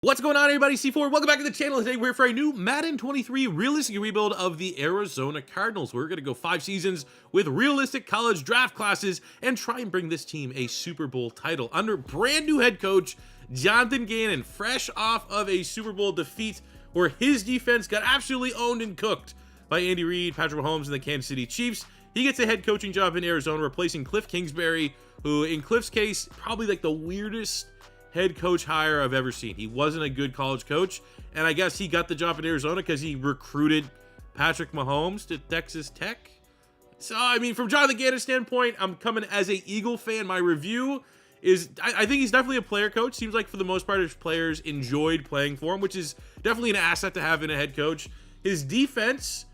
What's going on, everybody? C4, welcome back to the channel. Today we're here for a new Madden 23 realistic rebuild of the Arizona Cardinals. We're going to go 5 seasons with realistic college draft classes and try and bring this team a Super Bowl title under brand new head coach Jonathan Gannon, fresh off of a Super Bowl defeat where his defense got absolutely owned and cooked by Andy Reid, Patrick Mahomes, and the Kansas City Chiefs. He gets a head coaching job in Arizona, replacing Cliff Kingsbury, who in Cliff's case, probably like the weirdest head coach hire I've ever seen. He wasn't a good college coach, and I guess he got the job in Arizona because he recruited Patrick Mahomes to Texas Tech. So, I mean, from Jonathan Gannon's standpoint, I'm coming as a Eagle fan. My review is, I think he's definitely a player coach. Seems like for the most part, his players enjoyed playing for him, which is definitely an asset to have in a head coach. His defense,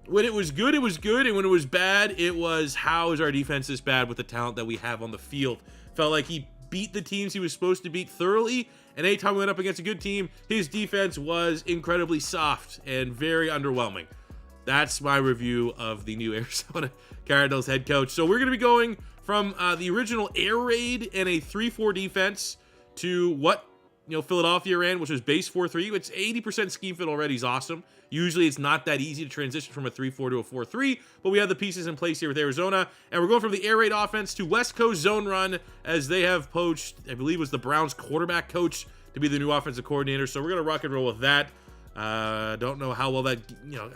when it was good, it was good, and when it was bad, it was, how is our defense this bad with the talent that we have on the field? Felt like he beat the teams he was supposed to beat thoroughly, and anytime we went up against a good team, his defense was incredibly soft and very underwhelming. That's my review of the new Arizona Cardinals head coach. So we're going to be going from the original air raid and a 3-4 defense to what Philadelphia ran, which was base 4-3. It's 80% scheme fit already is awesome. Usually it's not that easy to transition from a 3-4 to a 4-3, but we have the pieces in place here with Arizona, and we're going from the air raid offense to West Coast zone run, as they have poached, I believe it was the Browns quarterback coach to be the new offensive coordinator. So we're going to rock and roll with that. Don't know how well that,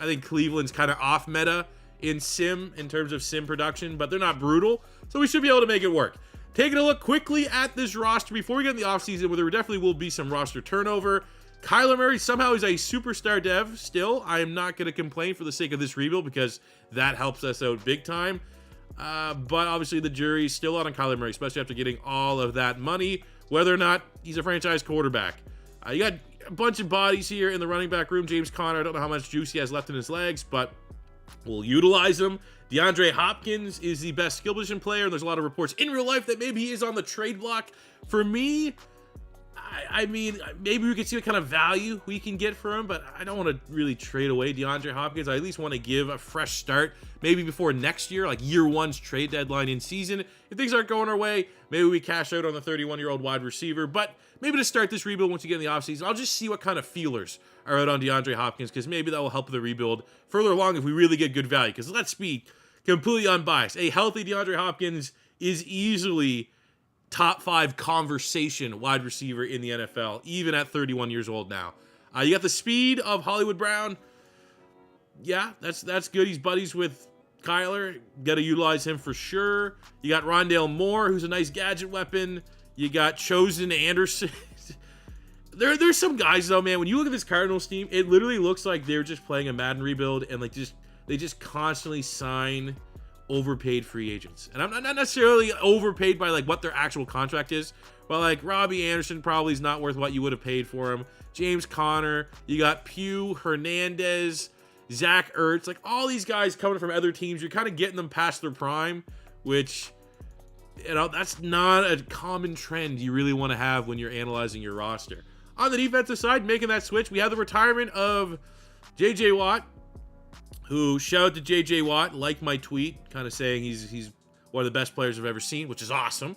I think Cleveland's kind of off meta in terms of sim production, but they're not brutal, so we should be able to make it work. Taking a look quickly at this roster before we get in the offseason, where there definitely will be some roster turnover. Kyler Murray somehow is a superstar dev still. I am not going to complain for the sake of this rebuild because that helps us out big time. But obviously the jury's still out on Kyler Murray, especially after getting all of that money, whether or not he's a franchise quarterback. You got a bunch of bodies here in the running back room. James Conner, I don't know how much juice he has left in his legs, but we'll utilize him. DeAndre Hopkins is the best skill position player, and there's a lot of reports in real life that maybe he is on the trade block. For me, I mean, maybe we could see what kind of value we can get for him, but I don't want to really trade away DeAndre Hopkins. I at least want to give a fresh start, maybe before next year, like year one's trade deadline in season. If things aren't going our way, maybe we cash out on the 31-year-old wide receiver, but maybe to start this rebuild once you get in the offseason, I'll just see what kind of feelers are out on DeAndre Hopkins, because maybe that will help the rebuild further along if we really get good value, because let's be completely unbiased. A healthy DeAndre Hopkins is easily top 5 conversation wide receiver in the NFL, even at 31 years old now. You got the speed of Hollywood Brown. Yeah, that's good. He's buddies with Kyler. Got to utilize him for sure. You got Rondale Moore, who's a nice gadget weapon. You got Chosen Anderson. There's some guys, though, man, when you look at this Cardinals team, it literally looks like they're just playing a Madden rebuild, and they just constantly sign overpaid free agents. And I'm not necessarily overpaid by like what their actual contract is, but like Robbie Anderson probably is not worth what you would have paid for him. James Conner, you got Pugh, Hernandez, Zach Ertz, like all these guys coming from other teams. You're kind of getting them past their prime, which, that's not a common trend you really want to have when you're analyzing your roster. On the defensive side, making that switch, we have the retirement of J.J. Watt, who, shout out to J.J. Watt, liked my tweet, kind of saying he's one of the best players I've ever seen, which is awesome.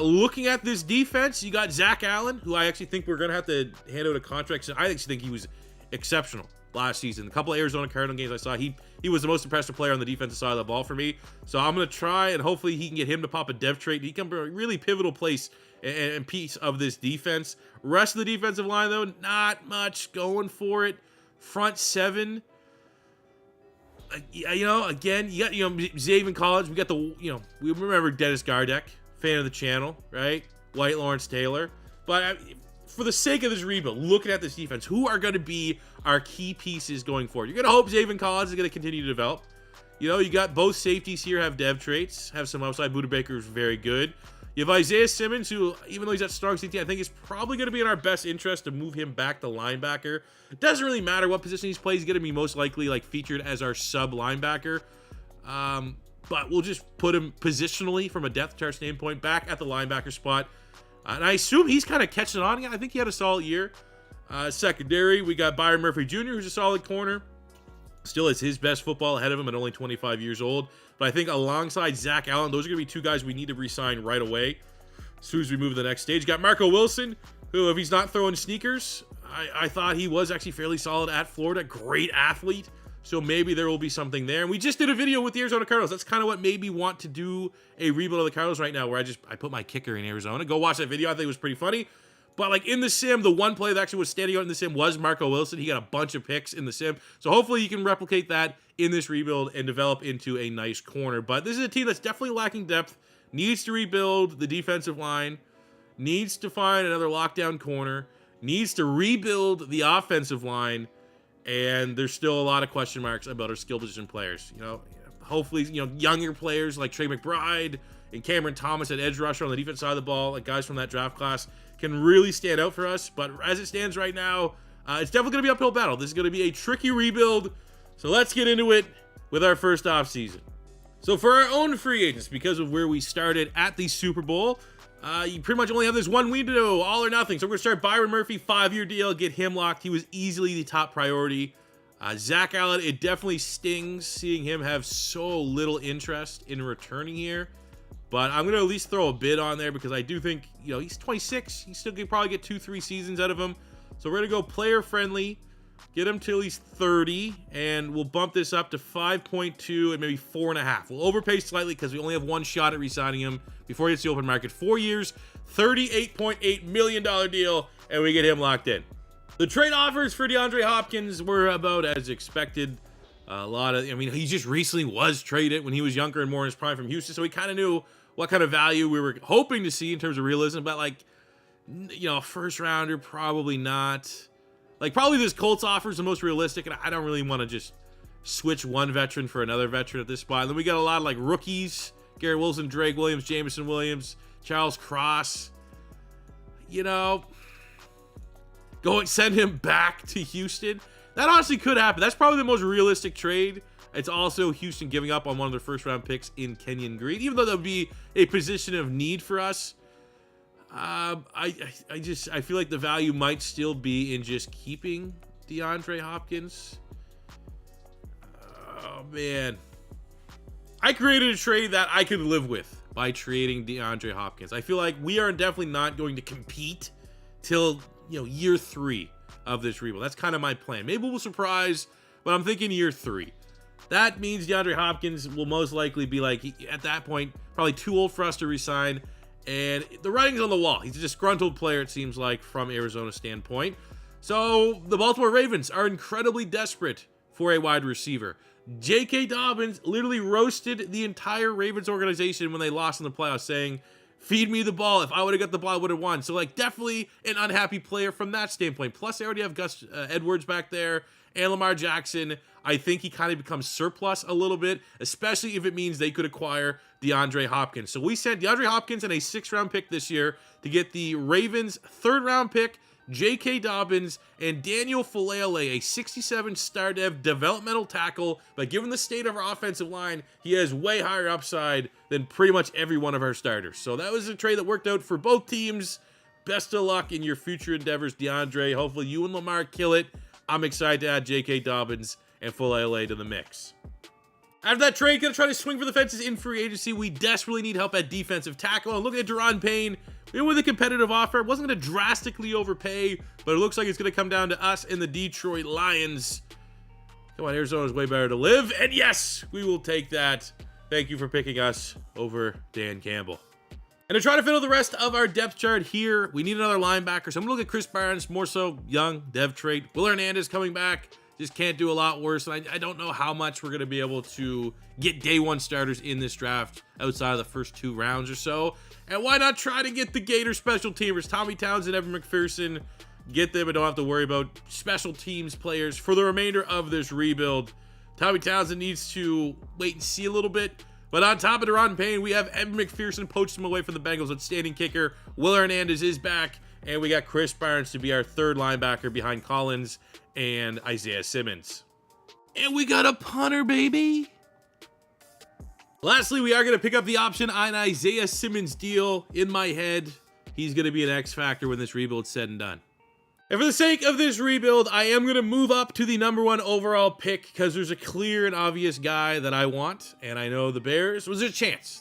Looking at this defense, you got Zach Allen, who I actually think we're going to have to hand out a contract. So I actually think he was exceptional last season. A couple of Arizona Cardinal games I saw, he was the most impressive player on the defensive side of the ball for me. So I'm going to try, and hopefully he can get him to pop a dev trait. He can be a really pivotal place and piece of this defense. Rest of the defensive line, though, not much going for it. Front seven, again, you got, Zaven College. We got we remember Dennis Gardeck, fan of the channel, right? White Lawrence Taylor. But for the sake of this rebuild, looking at this defense, who are going to be our key pieces going forward? You're going to hope Zaven College is going to continue to develop. You got both safeties here have dev traits, have some outside. Buda Baker is very good. You have Isaiah Simmons, who, even though he's at strong safety, I think is probably going to be in our best interest to move him back to linebacker. It doesn't really matter what position he's played. He's going to be most likely featured as our sub linebacker. But we'll just put him positionally from a depth chart standpoint back at the linebacker spot. And I assume he's kind of catching on again. I think he had a solid year. Secondary, we got Byron Murphy Jr., who's a solid corner. Still has his best football ahead of him at only 25 years old. But I think alongside Zach Allen, those are going to be two guys we need to re-sign right away as soon as we move to the next stage. Got Marco Wilson, who, if he's not throwing sneakers, I thought he was actually fairly solid at Florida. Great athlete. So maybe there will be something there. And we just did a video with the Arizona Cardinals. That's kind of what made me want to do a rebuild of the Cardinals right now, where I put my kicker in Arizona. Go watch that video. I think it was pretty funny. But like in the sim, the one play that actually was standing out in the sim was Marco Wilson. He got a bunch of picks in the sim. So hopefully you can replicate that in this rebuild and develop into a nice corner. But this is a team that's definitely lacking depth, needs to rebuild the defensive line, needs to find another lockdown corner, needs to rebuild the offensive line. And there's still a lot of question marks about our skill position players. You know, hopefully, you know, younger players like Trey McBride and Cameron Thomas at edge rusher on the defense side of the ball, like guys from that draft class, can really stand out for us. But as it stands right now, it's definitely going to be an uphill battle. This is going to be a tricky rebuild. So let's get into it with our first offseason. So for our own free agents, because of where we started at the Super Bowl, you pretty much only have this one window, all or nothing. So we're going to start Byron Murphy, 5-year deal, get him locked. He was easily the top priority. Zach Allen, it definitely stings seeing him have so little interest in returning here. But I'm going to at least throw a bid on there because I do think, you know, he's 26. He still could probably get 2-3 seasons out of him. So we're going to go player friendly, get him till he's 30, and we'll bump this up to 5.2 and maybe 4.5. We'll overpay slightly because we only have one shot at re-signing him before he hits the open market. 4 years, $38.8 million deal, and we get him locked in. The trade offers for DeAndre Hopkins were about as expected. He just recently was traded when he was younger and more in his prime from Houston, so we kind of knew what kind of value we were hoping to see in terms of realism, but like, you know, first rounder, probably not. Like, probably this Colts offer is the most realistic, and I don't really want to just switch one veteran for another veteran at this spot. And then we got a lot of like rookies: Garrett Wilson, Drake Williams, Jameson Williams, Charles Cross. You know, go and send him back to Houston. That honestly could happen. That's probably the most realistic trade. It's also Houston giving up on one of their first round picks in Kenyon Green, even though that would be a position of need for us. I feel like the value might still be in just keeping DeAndre Hopkins. Oh man, I created a trade that I could live with by trading DeAndre Hopkins. I feel like we are definitely not going to compete till, you know, year 3 of this rebuild. That's kind of my plan. Maybe we'll surprise, but I'm thinking year 3. That means DeAndre Hopkins will most likely be like, at that point, probably too old for us to resign. And the writing's on the wall. He's a disgruntled player, it seems like, from Arizona's standpoint. So the Baltimore Ravens are incredibly desperate for a wide receiver. J.K. Dobbins literally roasted the entire Ravens organization when they lost in the playoffs, saying, "Feed me the ball. If I would have got the ball, I would have won." So, like, definitely an unhappy player from that standpoint. Plus, they already have Gus Edwards back there and Lamar Jackson. I think he kind of becomes surplus a little bit, especially if it means they could acquire DeAndre Hopkins. So we sent DeAndre Hopkins and a 6th-round pick this year to get the Ravens' 3rd-round pick, J.K. Dobbins, and Daniel Falele, a 67 star dev developmental tackle. But given the state of our offensive line, he has way higher upside than pretty much every one of our starters. So that was a trade that worked out for both teams. Best of luck in your future endeavors, DeAndre. Hopefully you and Lamar kill it. I'm excited to add J.K. Dobbins and Falele to the mix. After that trade, gonna try to swing for the fences in free agency. We desperately need help at defensive tackle. And looking at Deron Payne, we went with a competitive offer. Wasn't gonna drastically overpay, but it looks like it's gonna come down to us and the Detroit Lions. Come on, Arizona's way better to live. And yes, we will take that. Thank you for picking us over Dan Campbell. And to try to fill the rest of our depth chart here, we need another linebacker. So I'm gonna look at Chris Barnes, more so young, dev trait. Will Hernandez coming back. Just can't do a lot worse. And I don't know how much we're going to be able to get day 1 starters in this draft outside of the first 2 rounds or so. And why not try to get the Gator special teamers, Tommy Townsend, Evan McPherson, get them and don't have to worry about special teams players for the remainder of this rebuild. Tommy Townsend needs to wait and see a little bit. But on top of Deron Payne, we have Evan McPherson poached him away from the Bengals. Outstanding kicker. Will Hernandez is back. And we got Chris Barnes to be our 3rd linebacker behind Collins and Isaiah Simmons. And we got a punter, baby. Lastly, we are going to pick up the option on Isaiah Simmons' deal. In my head, he's going to be an X factor when this rebuild's said and done. And for the sake of this rebuild, I am going to move up to the number 1 overall pick because there's a clear and obvious guy that I want. And I know the Bears, there's a chance.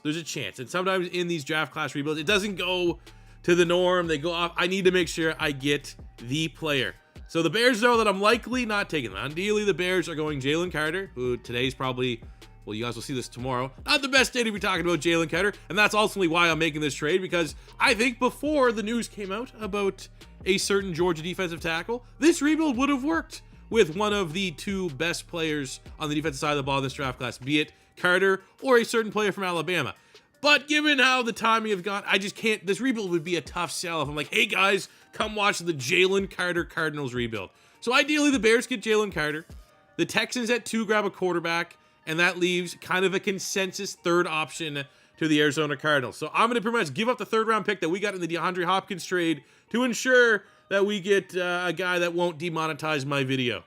And sometimes in these draft class rebuilds, it doesn't go to the norm. They go off. I need to make sure I get the player. So the Bears know that I'm likely not taking them. Ideally, the Bears are going Jalen Carter, who today's probably, well, you guys will see this tomorrow. Not the best day to be talking about Jalen Carter, and that's ultimately why I'm making this trade, because I think before the news came out about a certain Georgia defensive tackle, this rebuild would have worked with one of the two best players on the defensive side of the ball in this draft class, be it Carter or a certain player from Alabama. But given how the timing have gone, I just can't. This rebuild would be a tough sell if I'm like, hey guys, come watch the Jalen Carter Cardinals rebuild. So ideally, the Bears get Jalen Carter. The Texans at 2 grab a quarterback, and that leaves kind of a consensus third option to the Arizona Cardinals. So I'm going to pretty much give up the 3rd round pick that we got in the DeAndre Hopkins trade to ensure that we get a guy that won't demonetize my video.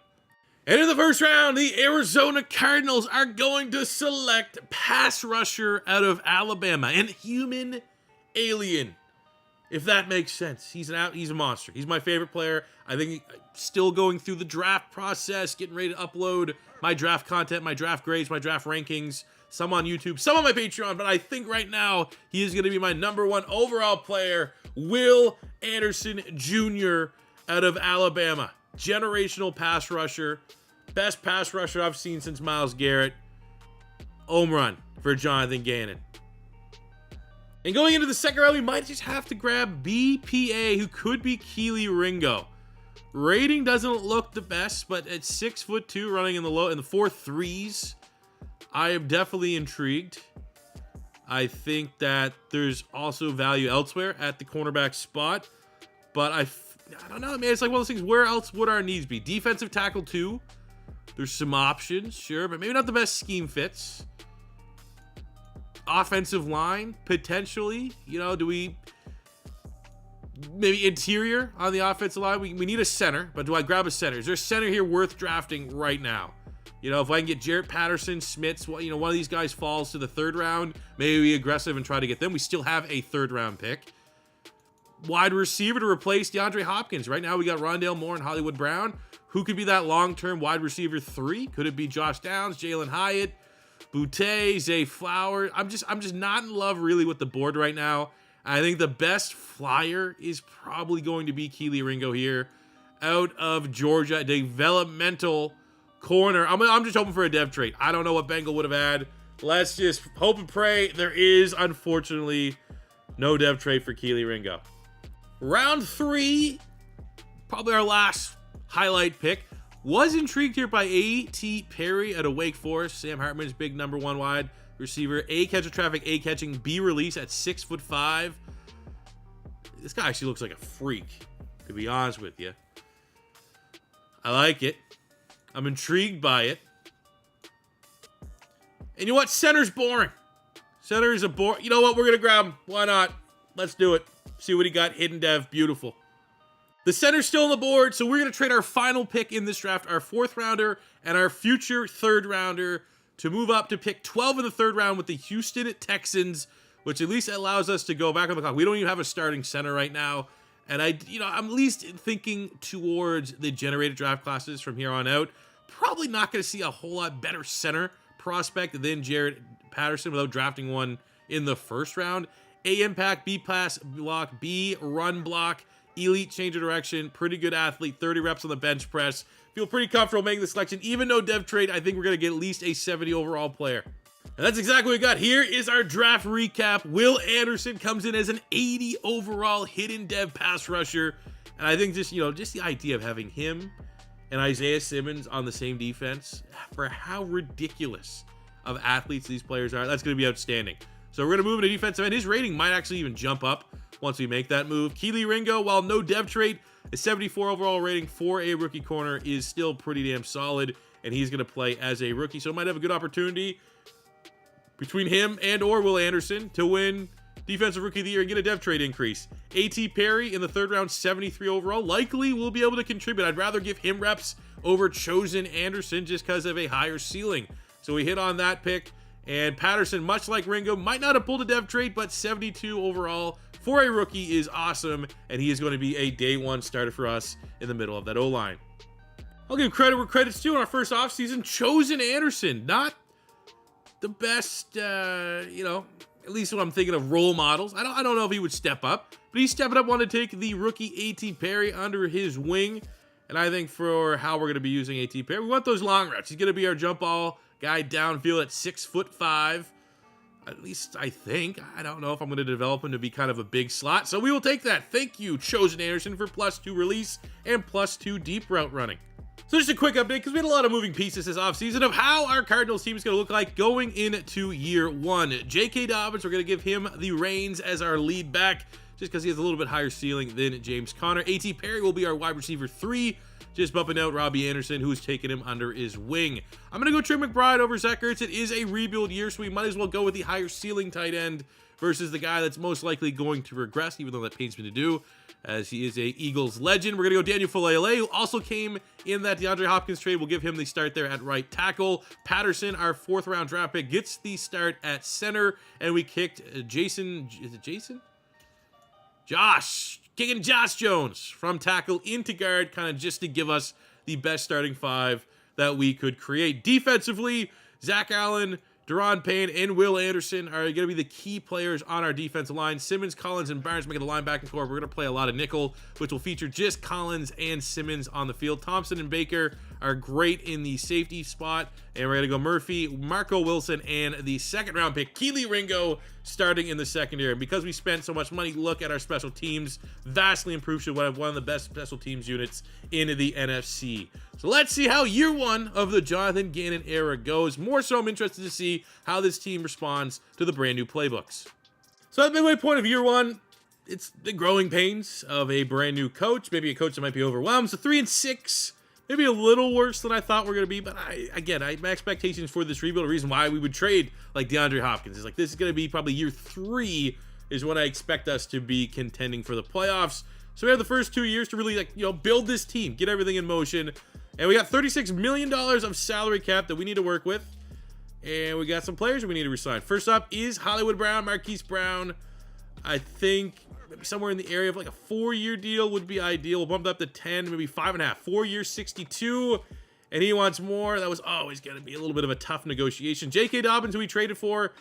And in the 1st round, the Arizona Cardinals are going to select pass rusher out of Alabama, an human alien, if that makes sense. He's a monster. He's my favorite player. I think still going through the draft process, getting ready to upload my draft content, my draft grades, my draft rankings, some on YouTube, some on my Patreon, but I think right now he is going to be my #1 overall player, Will Anderson Jr. out of Alabama. Generational pass rusher. Best pass rusher I've seen since Myles Garrett. Home run for Jonathan Gannon. And going into the 2nd round, we might just have to grab BPA, who could be Keely Ringo. Rating doesn't look the best, but at 6'2", running in the 4.3s, I am definitely intrigued. I think that there's also value elsewhere at the cornerback spot, but I don't know, man. It's like one of those things. Where else would our needs be? Defensive tackle 2. There's some options, sure, but maybe not the best scheme fits. Offensive line, potentially. You know, do we... Maybe interior on the offensive line. We need a center, but do I grab a center? Is there a center here worth drafting right now? You know, if I can get Jarrett Patterson, Smits, well, you know, one of these guys falls to the 3rd round, maybe be aggressive and try to get them. We still have a 3rd round pick. Wide receiver to replace DeAndre Hopkins. Right now we got Rondale Moore and Hollywood Brown. Who could be that long-term wide receiver 3? Could it be Josh Downs, Jalen Hyatt, Boutte, Zay Flowers? I'm just not in love really with the board right now. I think the best flyer is probably going to be Keely Ringo here out of Georgia. Developmental corner. I'm just hoping for a dev trade. I don't know what Bengal would have had. Let's just hope and pray. There is, unfortunately, no dev trade for Keely Ringo. Round 3, probably our last highlight pick. Was intrigued here by A.T. Perry out of Wake Forest. Sam Hartman's big #1 wide receiver. A catch of traffic, A catching, B release at 6'5". This guy actually looks like a freak, to be honest with you. I like it. I'm intrigued by it. And you know what? Center's boring. Center is a bore. You know what? We're going to grab him. Why not? Let's do it. See what he got. Hidden dev. Beautiful. The center's still on the board, so we're going to trade our final pick in this draft, our 4th rounder and our future 3rd rounder, to move up to pick 12 in the 3rd round with the Houston Texans, which at least allows us to go back on the clock. We don't even have a starting center right now. And I'm at least thinking towards the generated draft classes from here on out. Probably not going to see a whole lot better center prospect than Jarrett Patterson without drafting one in the 1st round. A impact, B pass block, B run block, elite change of direction, pretty good athlete, 30 reps on the bench press. Feel pretty comfortable making the selection. Even no dev trade, I think we're going to get at least a 70 overall player. And that's exactly what we got. Here is our draft recap. Will Anderson comes in as an 80 overall hidden dev pass rusher. And I think just the idea of having him and Isaiah Simmons on the same defense, for how ridiculous of athletes these players are, that's going to be outstanding. So we're going to move into defensive end. His rating might actually even jump up once we make that move. Keely Ringo, while no dev trade, a 74 overall rating for a rookie corner is still pretty damn solid, and he's going to play as a rookie. So might have a good opportunity between him and or Will Anderson to win Defensive Rookie of the Year and get a dev trade increase. A.T. Perry in the 3rd round, 73 overall, likely will be able to contribute. I'd rather give him reps over Chosen Anderson just because of a higher ceiling. So we hit on that pick. And Patterson, much like Ringo, might not have pulled a dev trade, but 72 overall for a rookie is awesome, and he is going to be a day 1 starter for us in the middle of that O-line. I'll give credit where credit's due. In our first offseason, Chosen Anderson, not the best, at least when I'm thinking of role models. I don't know if he would step up, but he's stepping up, wanting to take the rookie A.T. Perry under his wing. And I think for how we're going to be using A.T. Perry, we want those long routes. He's going to be our jump ball guy downfield at 6'5". At least I think. I don't know if I'm going to develop him to be kind of a big slot. So we will take that. Thank you, Chosen Anderson, for +2 release and +2 deep route running. So just a quick update, because we had a lot of moving pieces this offseason of how our Cardinals team is going to look like going into year one. J.K. Dobbins, we're going to give him the reins as our lead back, just because he has a little bit higher ceiling than James Conner. A.T. Perry will be our wide receiver 3, just bumping out Robbie Anderson, who's taken him under his wing. I'm going to go Trey McBride over Zach Ertz. It is a rebuild year, so we might as well go with the higher ceiling tight end versus the guy that's most likely going to regress, even though that pains me to do, as he is a Eagles legend. We're going to go Daniel Falele, who also came in that DeAndre Hopkins trade. We'll give him the start there at right tackle. Patterson, our 4th round draft pick, gets the start at center, and we kicked kicking Josh Jones from tackle into guard, kind of just to give us the best starting 5 that we could create. Defensively, Zach Allen, Deron Payne, and Will Anderson are going to be the key players on our defensive line. Simmons, Collins, and Barnes making the linebacking core. We're going to play a lot of nickel, which will feature just Collins and Simmons on the field. Thompson and Baker are great in the safety spot. And we're going to go Murphy, Marco Wilson, and the 2nd round pick, Keely Ringo, starting in the secondary. And because we spent so much money, look at our special teams. Vastly improved to one of the best special teams units in the NFC. So let's see how year one of the Jonathan Gannon era goes. More so, I'm interested to see how this team responds to the brand new playbooks. So at the midway point of year one, it's the growing pains of a brand new coach, maybe a coach that might be overwhelmed. So 3-6, maybe a little worse than I thought we're going to be. But my expectations for this rebuild, the reason why we would trade like DeAndre Hopkins is like, this is going to be probably year 3 is when I expect us to be contending for the playoffs. So we have the first 2 years to really build this team, get everything in motion. And we got $36 million of salary cap that we need to work with. And we got some players that we need to resign. First up is Hollywood Brown, Marquise Brown. I think maybe somewhere in the area of like a 4-year deal would be ideal. We'll bump it up to 10, maybe 5.5. 4 years, 62. And he wants more. That was always going to be a little bit of a tough negotiation. J.K. Dobbins, who we traded for,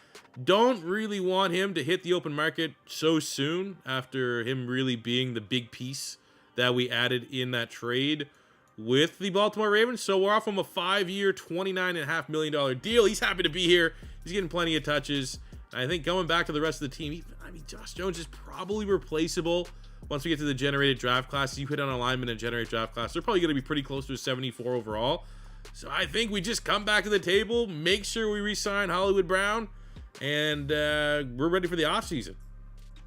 don't really want him to hit the open market so soon after him really being the big piece that we added in that trade with the Baltimore Ravens. So we're off him a 5-year, $29.5 million deal. He's happy to be here. He's getting plenty of touches. I think going back to the rest of the team, Josh Jones is probably replaceable once we get to the generated draft class. You hit on alignment and generated draft class, they're probably going to be pretty close to a 74 overall. So I think we just come back to the table, make sure we re-sign Hollywood Brown, and we're ready for the offseason.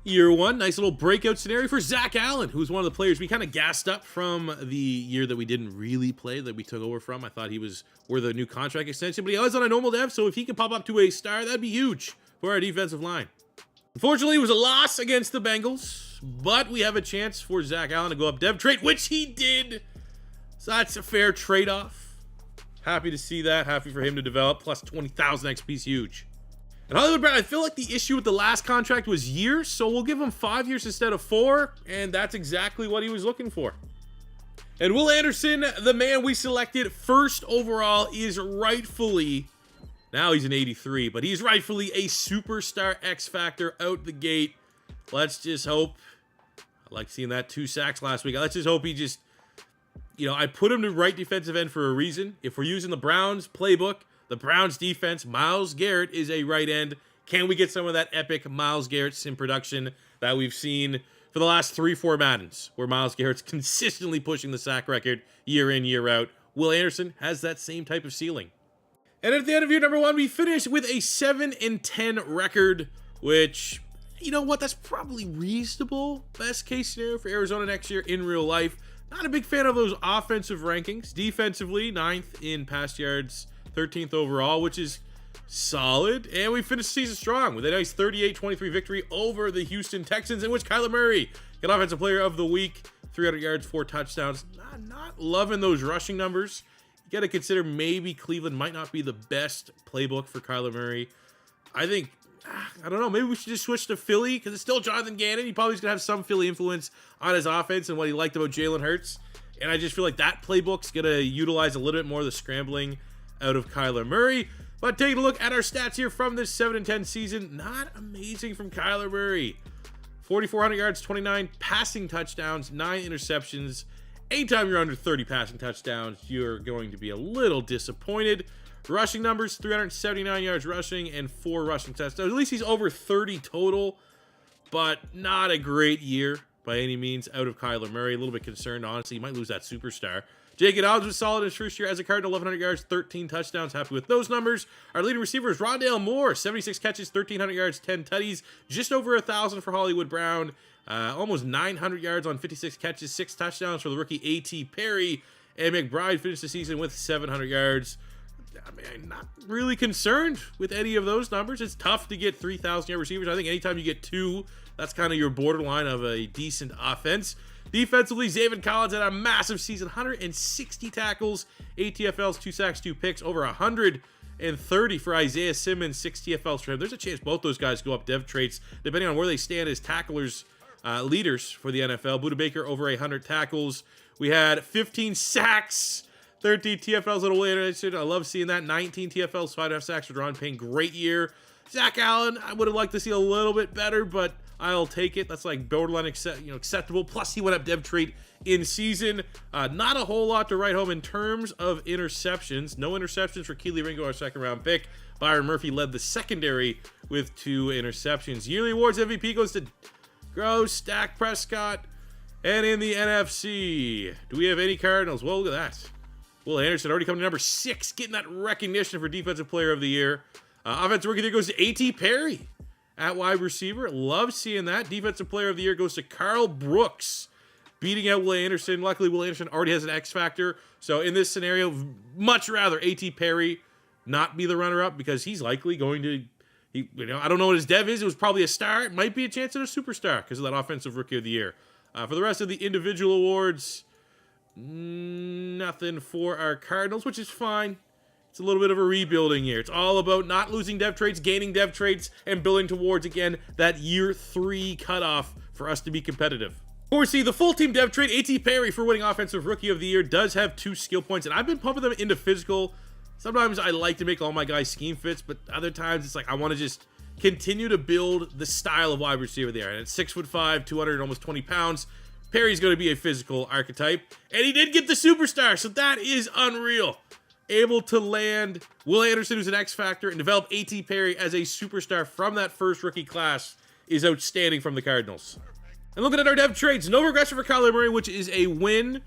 Year one, nice little breakout scenario for Zach Allen, who's one of the players we kind of gassed up from the year that we didn't really play, that we took over from. I thought he was worth a new contract extension, but he was on a normal dev, so if he can pop up to a star, that'd be huge for our defensive line. Unfortunately, it was a loss against the Bengals, but we have a chance for Zach Allen to go up dev trade, which he did. So that's a fair trade-off. Happy to see that. Happy for him to develop. Plus 20,000 XP is huge. And Hollywood Brown, I feel like the issue with the last contract was years, so we'll give him 5 years instead of 4, and that's exactly what he was looking for. And Will Anderson, the man we selected first overall, is rightfully, now he's an 83, but he's rightfully a superstar X Factor out the gate. Let's just hope, I like seeing that 2 sacks last week. Let's just hope he just, I put him to right defensive end for a reason. If we're using the Browns playbook, the Browns defense, Myles Garrett is a right end. Can we get some of that epic Myles Garrett sim production that we've seen for the last 3-4 Maddens, where Myles Garrett's consistently pushing the sack record year in, year out? Will Anderson has that same type of ceiling. And at the end of year number 1, we finished with a 7-10 record, which, that's probably reasonable. Best case scenario for Arizona next year in real life. Not a big fan of those offensive rankings. Defensively, 9th in pass yards, 13th overall, which is solid. And we finished the season strong with a nice 38-23 victory over the Houston Texans, in which Kyler Murray got Offensive Player of the Week, 300 yards, 4 touchdowns. Not loving those rushing numbers. You got to consider maybe Cleveland might not be the best playbook for Kyler Murray. I think, I don't know, maybe we should just switch to Philly, because it's still Jonathan Gannon. He probably is going to have some Philly influence on his offense and what he liked about Jalen Hurts. And I just feel like that playbook's going to utilize a little bit more of the scrambling out of Kyler Murray. But taking a look at our stats here from this 7-10 season, not amazing from Kyler Murray. 4,400 yards, 29 passing touchdowns, 9 interceptions. Anytime you're under 30 passing touchdowns, you're going to be a little disappointed. Rushing numbers, 379 yards rushing and 4 rushing touchdowns. At least he's over 30 total, but not a great year by any means out of Kyler Murray. A little bit concerned, honestly. He might lose that superstar. Jake Dobbs was solid in his first year as a Cardinal, 1,100 yards, 13 touchdowns. Happy with those numbers. Our leading receiver is Rondale Moore, 76 catches, 1,300 yards, 10 tutties. Just over 1,000 for Hollywood Brown. Almost 900 yards on 56 catches, 6 touchdowns for the rookie A.T. Perry. And McBride finished the season with 700 yards. I mean, I'm not really concerned with any of those numbers. It's tough to get 3,000-yard receivers. I think anytime you get 2, that's kind of your borderline of a decent offense. Defensively, Zaven Collins had a massive season, 160 tackles, 8 TFLs, 2 sacks, 2 picks, over 130 for Isaiah Simmons, 6 TFLs for him. There's a chance both those guys go up dev traits, depending on where they stand as tacklers, leaders for the NFL. Buda Baker, over 100 tackles. We had 15 sacks, 13 TFLs at Will Anderson. I love seeing that. 19 TFLs, 5.5 sacks for Deron Payne. Great year. Zach Allen, I would have liked to see a little bit better, but I'll take it. That's like borderline acceptable. Plus, he went up dev trait in season. Not a whole lot to write home in terms of interceptions. No interceptions for Keely Ringo, our second-round pick. Byron Murphy led the secondary with 2 interceptions. Yearly awards MVP goes to Gross, Dak Prescott. And in the NFC, do we have any Cardinals? Well, look at that. Will Anderson already coming to number 6, getting that recognition for Defensive Player of the Year. Offensive Rookie of the Year goes to A.T. Perry at wide receiver. Love seeing that. Defensive Player of the Year goes to Carl Brooks, beating out Will Anderson. Luckily, Will Anderson already has an X factor. So in this scenario, much rather A.T. Perry not be the runner-up because he's likely going to, I don't know what his dev is. It was probably a star. It might be a chance at a superstar because of that Offensive Rookie of the Year. For the rest of the individual awards, nothing for our Cardinals, which is fine. It's a little bit of a rebuilding year. It's all about not losing dev traits, gaining dev traits, and building towards, again, that year 3 cutoff for us to be competitive. Before we see the full team dev trait, A.T. Perry for winning Offensive Rookie of the Year does have 2 skill points, and I've been pumping them into physical. Sometimes I like to make all my guys scheme fits, but other times it's like I want to just continue to build the style of wide receiver there. And at 6'5", 200 and almost 20 pounds, Perry's going to be a physical archetype. And he did get the superstar, so that is unreal. Able to land Will Anderson, who's an X factor, and develop A.T. Perry as a superstar from that first rookie class is outstanding from the Cardinals. And looking at our dev trades, no regression for Kyler Murray, which is a win.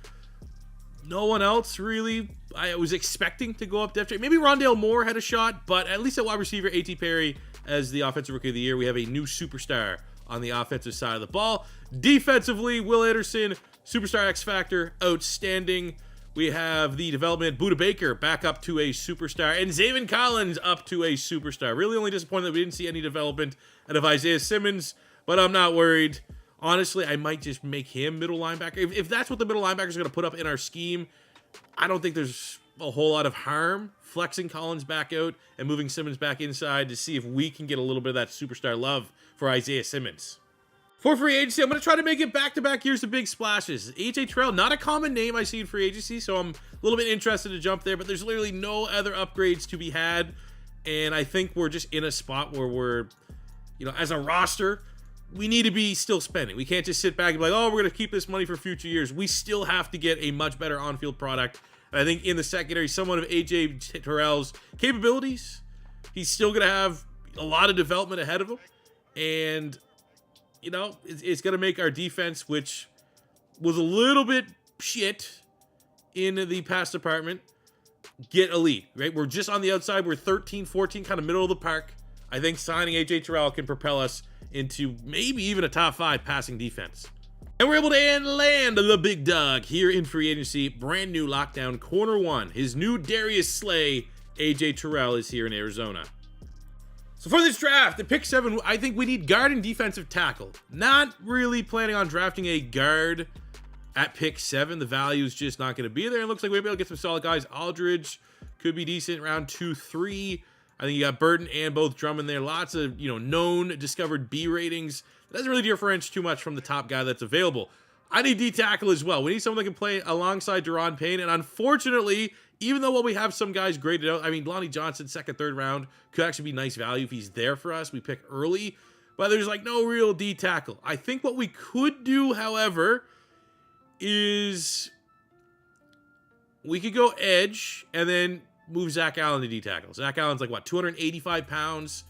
No one else really I was expecting to go up dev trade. Maybe Rondale Moore had a shot, but at least at wide receiver, A.T. Perry as the Offensive Rookie of the Year. We have a new superstar on the offensive side of the ball. Defensively, Will Anderson, superstar X factor, outstanding. We have the development Buda Baker back up to a superstar, and Zaven Collins up to a superstar. Really only disappointed that we didn't see any development out of Isaiah Simmons, but I'm not worried. Honestly, I might just make him middle linebacker. If that's what the middle linebacker is going to put up in our scheme, I don't think there's a whole lot of harm flexing Collins back out and moving Simmons back inside to see if we can get a little bit of that superstar love for Isaiah Simmons. For free agency, I'm going to try to make it back-to-back years of big splashes. A.J. Terrell, not a common name I see in free agency, so I'm a little bit interested to jump there, but there's literally no other upgrades to be had, and I think we're just in a spot where we're, as a roster, we need to be still spending. We can't just sit back and be like, oh, we're going to keep this money for future years. We still have to get a much better on-field product, and I think in the secondary, someone of A.J. Terrell's capabilities, he's still going to have a lot of development ahead of him, and it's going to make our defense, which was a little bit shit in the past department, get elite, right? We're just on the outside. We're 13, 14, kind of middle of the park. I think signing A.J. Terrell can propel us into maybe even a top 5 passing defense. And we're able to land the big dog here in free agency. Brand new lockdown corner 1. His new Darius Slay, A.J. Terrell, is here in Arizona. So for this draft, at pick 7, I think we need guard and defensive tackle. Not really planning on drafting a guard at pick 7. The value is just not going to be there. It looks like we'll be able to get some solid guys. Aldridge could be decent, round 2, 3. I think you got Burton and both Drummond there. Lots of, known discovered B ratings. It doesn't really differentiate too much from the top guy that's available. I need D tackle as well. We need someone that can play alongside Deron Payne, and unfortunately, even though while we have some guys graded out, I mean, Lonnie Johnson, second, third round, could actually be nice value if he's there for us. We pick early, but there's like no real D tackle. I think what we could do, however, is we could go edge and then move Zach Allen to D tackle. Zach Allen's like, what, 285 pounds?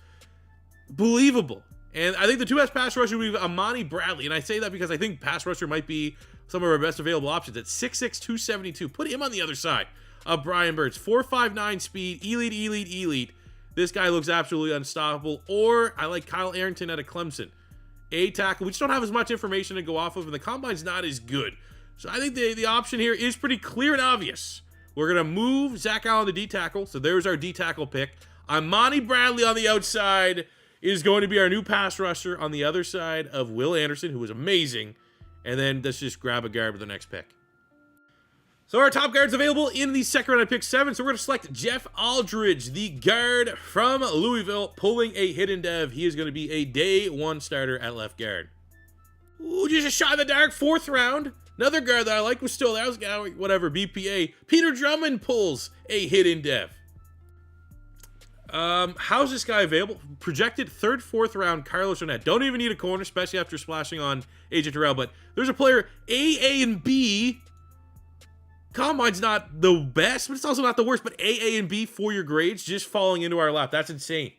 Believable. And I think the two best pass rusher would be Amani Bradley. And I say that because I think pass rusher might be some of our best available options. At 6'6", 272. Put him on the other side of Brian Burns. 4.59 speed, elite. This guy looks absolutely unstoppable. Or I like Kyle Arrington out of Clemson. A tackle. We just don't have as much information to go off of, and the combine's not as good. So I think the option here is pretty clear and obvious. We're going to move Zach Allen to D tackle. So there's our D tackle pick. Amani Bradley on the outside is going to be our new pass rusher on the other side of Will Anderson, who was amazing. And then let's just grab a guard with the next pick. So our top guards available in the second round at pick 7. So we're going to select Jeff Aldridge, the guard from Louisville, pulling a hidden dev. He is going to be a day 1 starter at left guard. Ooh, just a shot in the dark, 4th round. Another guard that I like was still there. I was whatever, BPA. Peter Drummond pulls a hidden dev. How's this guy available? Projected 3rd, 4th round, Carlos Arnett. Don't even need a corner, especially after splashing on AJ Terrell. But there's a player, A, and B. Combine's not the best, but it's also not the worst. But A, and B for your grades just falling into our lap. That's insane.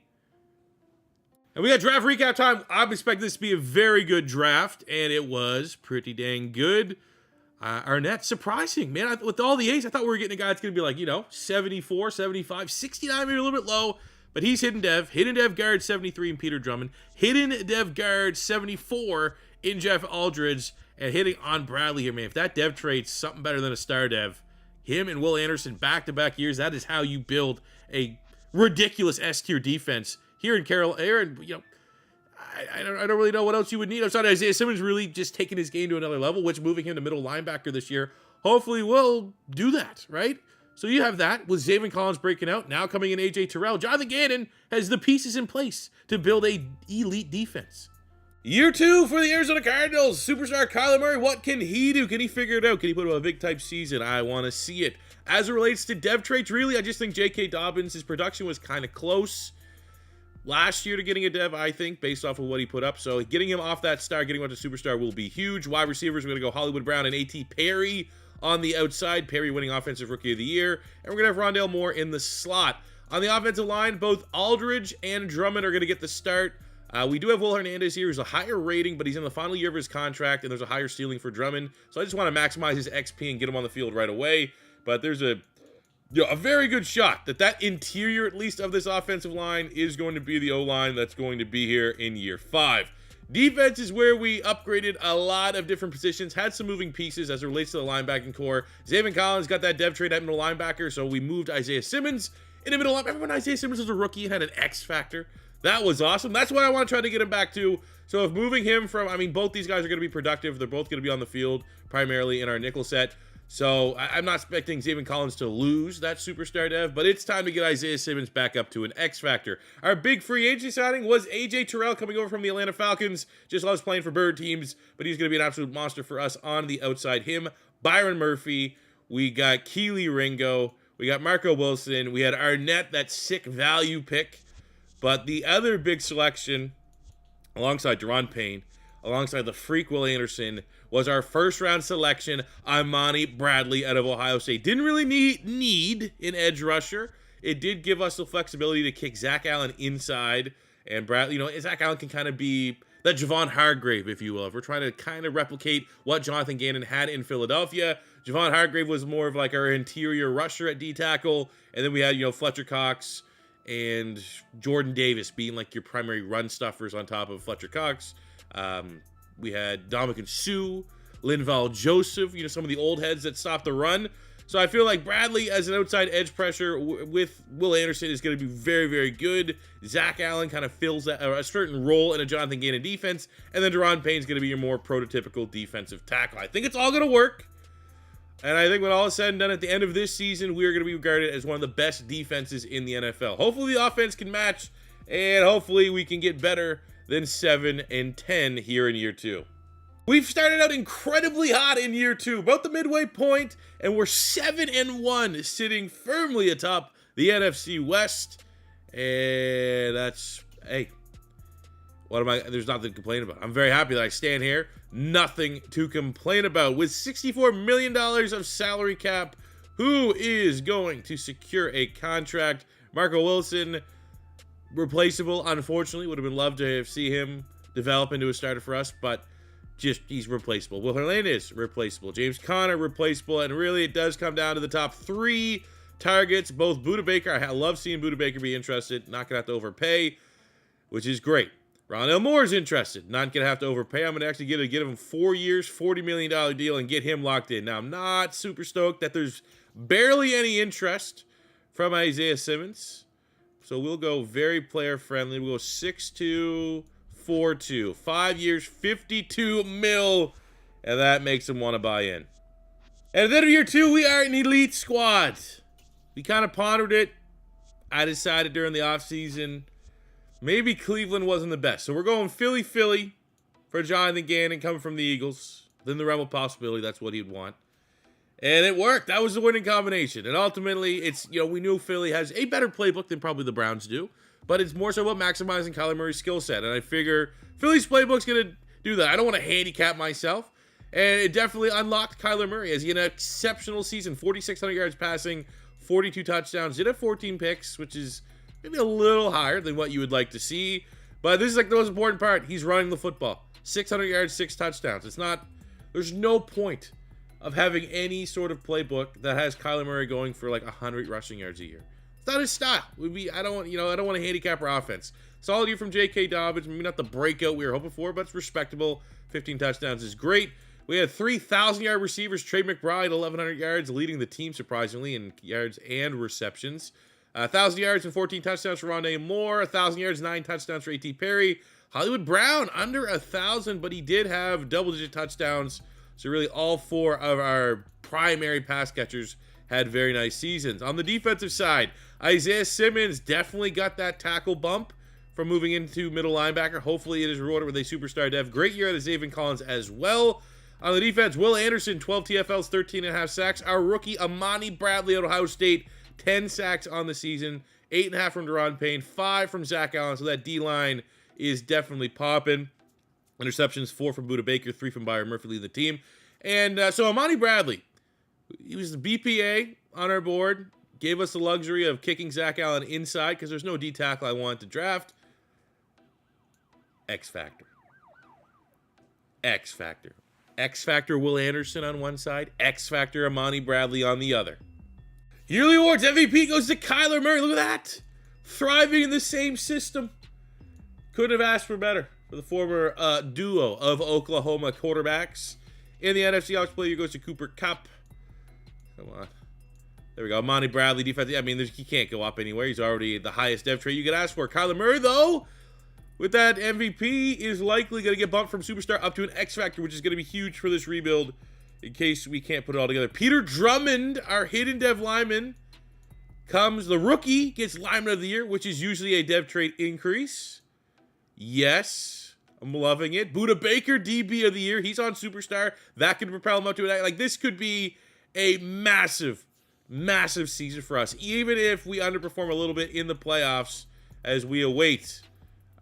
And we got draft recap time. I'm expecting this to be a very good draft, and it was pretty dang good. Arnett, surprising, man. With all the A's, I thought we were getting a guy that's going to be like, 74, 75, 69, maybe a little bit low. But he's hidden dev guard 73 in Peter Drummond, hidden dev guard 74 in Jeff Aldridge, and hitting on Bradley here, man. If that dev trade's something better than a star dev, him and Will Anderson back-to-back years, that is how you build a ridiculous S-tier defense here in Carolina. I don't really know what else you would need. I'm sorry, Isaiah Simmons really just taking his game to another level, which moving him to middle linebacker this year hopefully will do that, right? So you have that with Zaven Collins breaking out, now coming in AJ Terrell. Jonathan Gannon has the pieces in place to build a elite defense. Year 2 for the Arizona Cardinals. Superstar Kyler Murray, what can he do? Can he figure it out? Can he put up a big type season? I want to see it. As it relates to dev traits, really, I just think J.K. Dobbins, his production was kind of close last year to getting a dev, I think, based off of what he put up. So getting him off that star, getting him to superstar will be huge. Wide receivers, we're going to go Hollywood Brown and A.T. Perry on the outside. Perry winning Offensive Rookie of the Year. And we're going to have Rondale Moore in the slot. On the offensive line, both Aldridge and Drummond are going to get the start. We do have Will Hernandez here, who's a higher rating, but he's in the final year of his contract, and there's a higher ceiling for Drummond. So I just want to maximize his XP and get him on the field right away. But there's a very good shot that interior, at least, of this offensive line is going to be the O-line that's going to be here in year 5. Defense is where we upgraded a lot of different positions, had some moving pieces as it relates to the linebacking core. Zaven Collins got that dev trade at middle linebacker, so we moved Isaiah Simmons in the middle linebacker. Remember when Isaiah Simmons was a rookie and had an X factor? That was awesome. That's what I want to try to get him back to. So if moving him from, both these guys are going to be productive. They're both going to be on the field primarily in our nickel set. So I'm not expecting Zaven Collins to lose that superstar dev, but it's time to get Isaiah Simmons back up to an X factor. Our big free agency signing was AJ Terrell coming over from the Atlanta Falcons. Just loves playing for bird teams, but he's going to be an absolute monster for us on the outside. Him, Byron Murphy. We got Keely Ringo. We got Marco Wilson. We had Arnett, that sick value pick. But the other big selection, alongside Deron Payne, alongside the freak Will Anderson, was our first-round selection, Amani Bradley out of Ohio State. Didn't really need an edge rusher. It did give us the flexibility to kick Zach Allen inside. And Bradley, Zach Allen can kind of be that Javon Hargrave, if you will. If we're trying to kind of replicate what Jonathan Gannon had in Philadelphia, Javon Hargrave was more of like our interior rusher at D-tackle. And then we had, Fletcher Cox and Jordan Davis being like your primary run stuffers on top of Fletcher Cox. We had Dominican Sue, Linval Joseph, some of the old heads that stopped the run. So I feel like Bradley as an outside edge pressure with Will Anderson is going to be very, very good. Zach Allen kind of fills a certain role in a Jonathan Gannon defense. And then Deron Payne's going to be your more prototypical defensive tackle. I think it's all going to work. And I think when all is said and done at the end of this season, we are going to be regarded as one of the best defenses in the NFL. Hopefully the offense can match, and hopefully we can get better than 7-10 here in year 2. We've started out incredibly hot in year 2, about the midway point, and we're 7-1, sitting firmly atop the NFC West. And that's, hey, there's nothing to complain about. I'm very happy that I stand here. Nothing to complain about. With $64 million of salary cap, who is going to secure a contract? Marco Wilson, replaceable, unfortunately. Would have been loved to see him develop into a starter for us, but he's replaceable. Will Hernandez, replaceable. James Conner, replaceable. And really, it does come down to the top 3 targets. Both Budda Baker, I love seeing Budda Baker be interested. Not going to have to overpay, which is great. Rondale Moore's interested. Not going to have to overpay. I'm going to actually get him 4 years, $40 million deal and get him locked in. Now, I'm not super stoked that there's barely any interest from Isaiah Simmons. So we'll go very player-friendly. We'll go 6-2, 4-2. 5 years, $52 million. And that makes him want to buy in. And at the end of year 2, we are an elite squad. We kind of pondered it. I decided during the offseason, maybe Cleveland wasn't the best. So we're going Philly for Jonathan Gannon coming from the Eagles. Then the realm of possibility, that's what he'd want. And it worked. That was the winning combination. And ultimately, it's, we knew Philly has a better playbook than probably the Browns do. But it's more so about maximizing Kyler Murray's skill set. And I figure Philly's playbook's going to do that. I don't want to handicap myself. And it definitely unlocked Kyler Murray as he had an exceptional season. 4,600 yards passing, 42 touchdowns. Did have 14 picks, which is maybe a little higher than what you would like to see. But this is like the most important part. He's running the football. 600 yards, 6 touchdowns. There's no point of having any sort of playbook that has Kyler Murray going for like 100 rushing yards a year. It's not his style. I don't want to handicap our offense. Solid year from J.K. Dobbins. Maybe not the breakout we were hoping for, but it's respectable. 15 touchdowns is great. We had 3,000-yard receivers. Trey McBride, 1,100 yards, leading the team surprisingly in yards and receptions. 1,000 yards and 14 touchdowns for Rondale Moore. 1,000 yards, 9 touchdowns for A.T. Perry. Hollywood Brown, under 1,000, but he did have double-digit touchdowns. So really all 4 of our primary pass catchers had very nice seasons. On the defensive side, Isaiah Simmons definitely got that tackle bump from moving into middle linebacker. Hopefully it is rewarded with a superstar dev. Great year out of Zaven Collins as well. On the defense, Will Anderson, 12 TFLs, 13.5 sacks. Our rookie, Amani Bradley out of Ohio State, 10 sacks on the season. 8.5 from Deron Payne, 5 from Zach Allen. So that D-line is definitely popping. Interceptions, 4 from Budda Baker, 3 from Byron Murphy lead the team. And so Amani Bradley, he was the BPA on our board. Gave us the luxury of kicking Zach Allen inside because there's no D tackle I wanted to draft. X Factor. X Factor. X Factor Will Anderson on one side. X Factor Amani Bradley on the other. Yearly awards MVP goes to Kyler Murray. Look at that. Thriving in the same system. Couldn't have asked for better for the former duo of Oklahoma quarterbacks. In the NFC Offensive Player goes to Cooper Kupp. Come on. There we go. Amani Bradley, defense. I mean, he can't go up anywhere. He's already the highest dev trait you could ask for. Kyler Murray, though, with that MVP, is likely going to get bumped from superstar up to an X Factor, which is going to be huge for this rebuild in case we can't put it all together. Peter Drummond, our hidden dev lineman, comes. The rookie gets lineman of the year, which is usually a dev trait increase. Yes, I'm loving it. Budda Baker, DB of the year. He's on superstar. That could propel him up to it. Like, this could be a massive season for us, even if we underperform a little bit in the playoffs as we await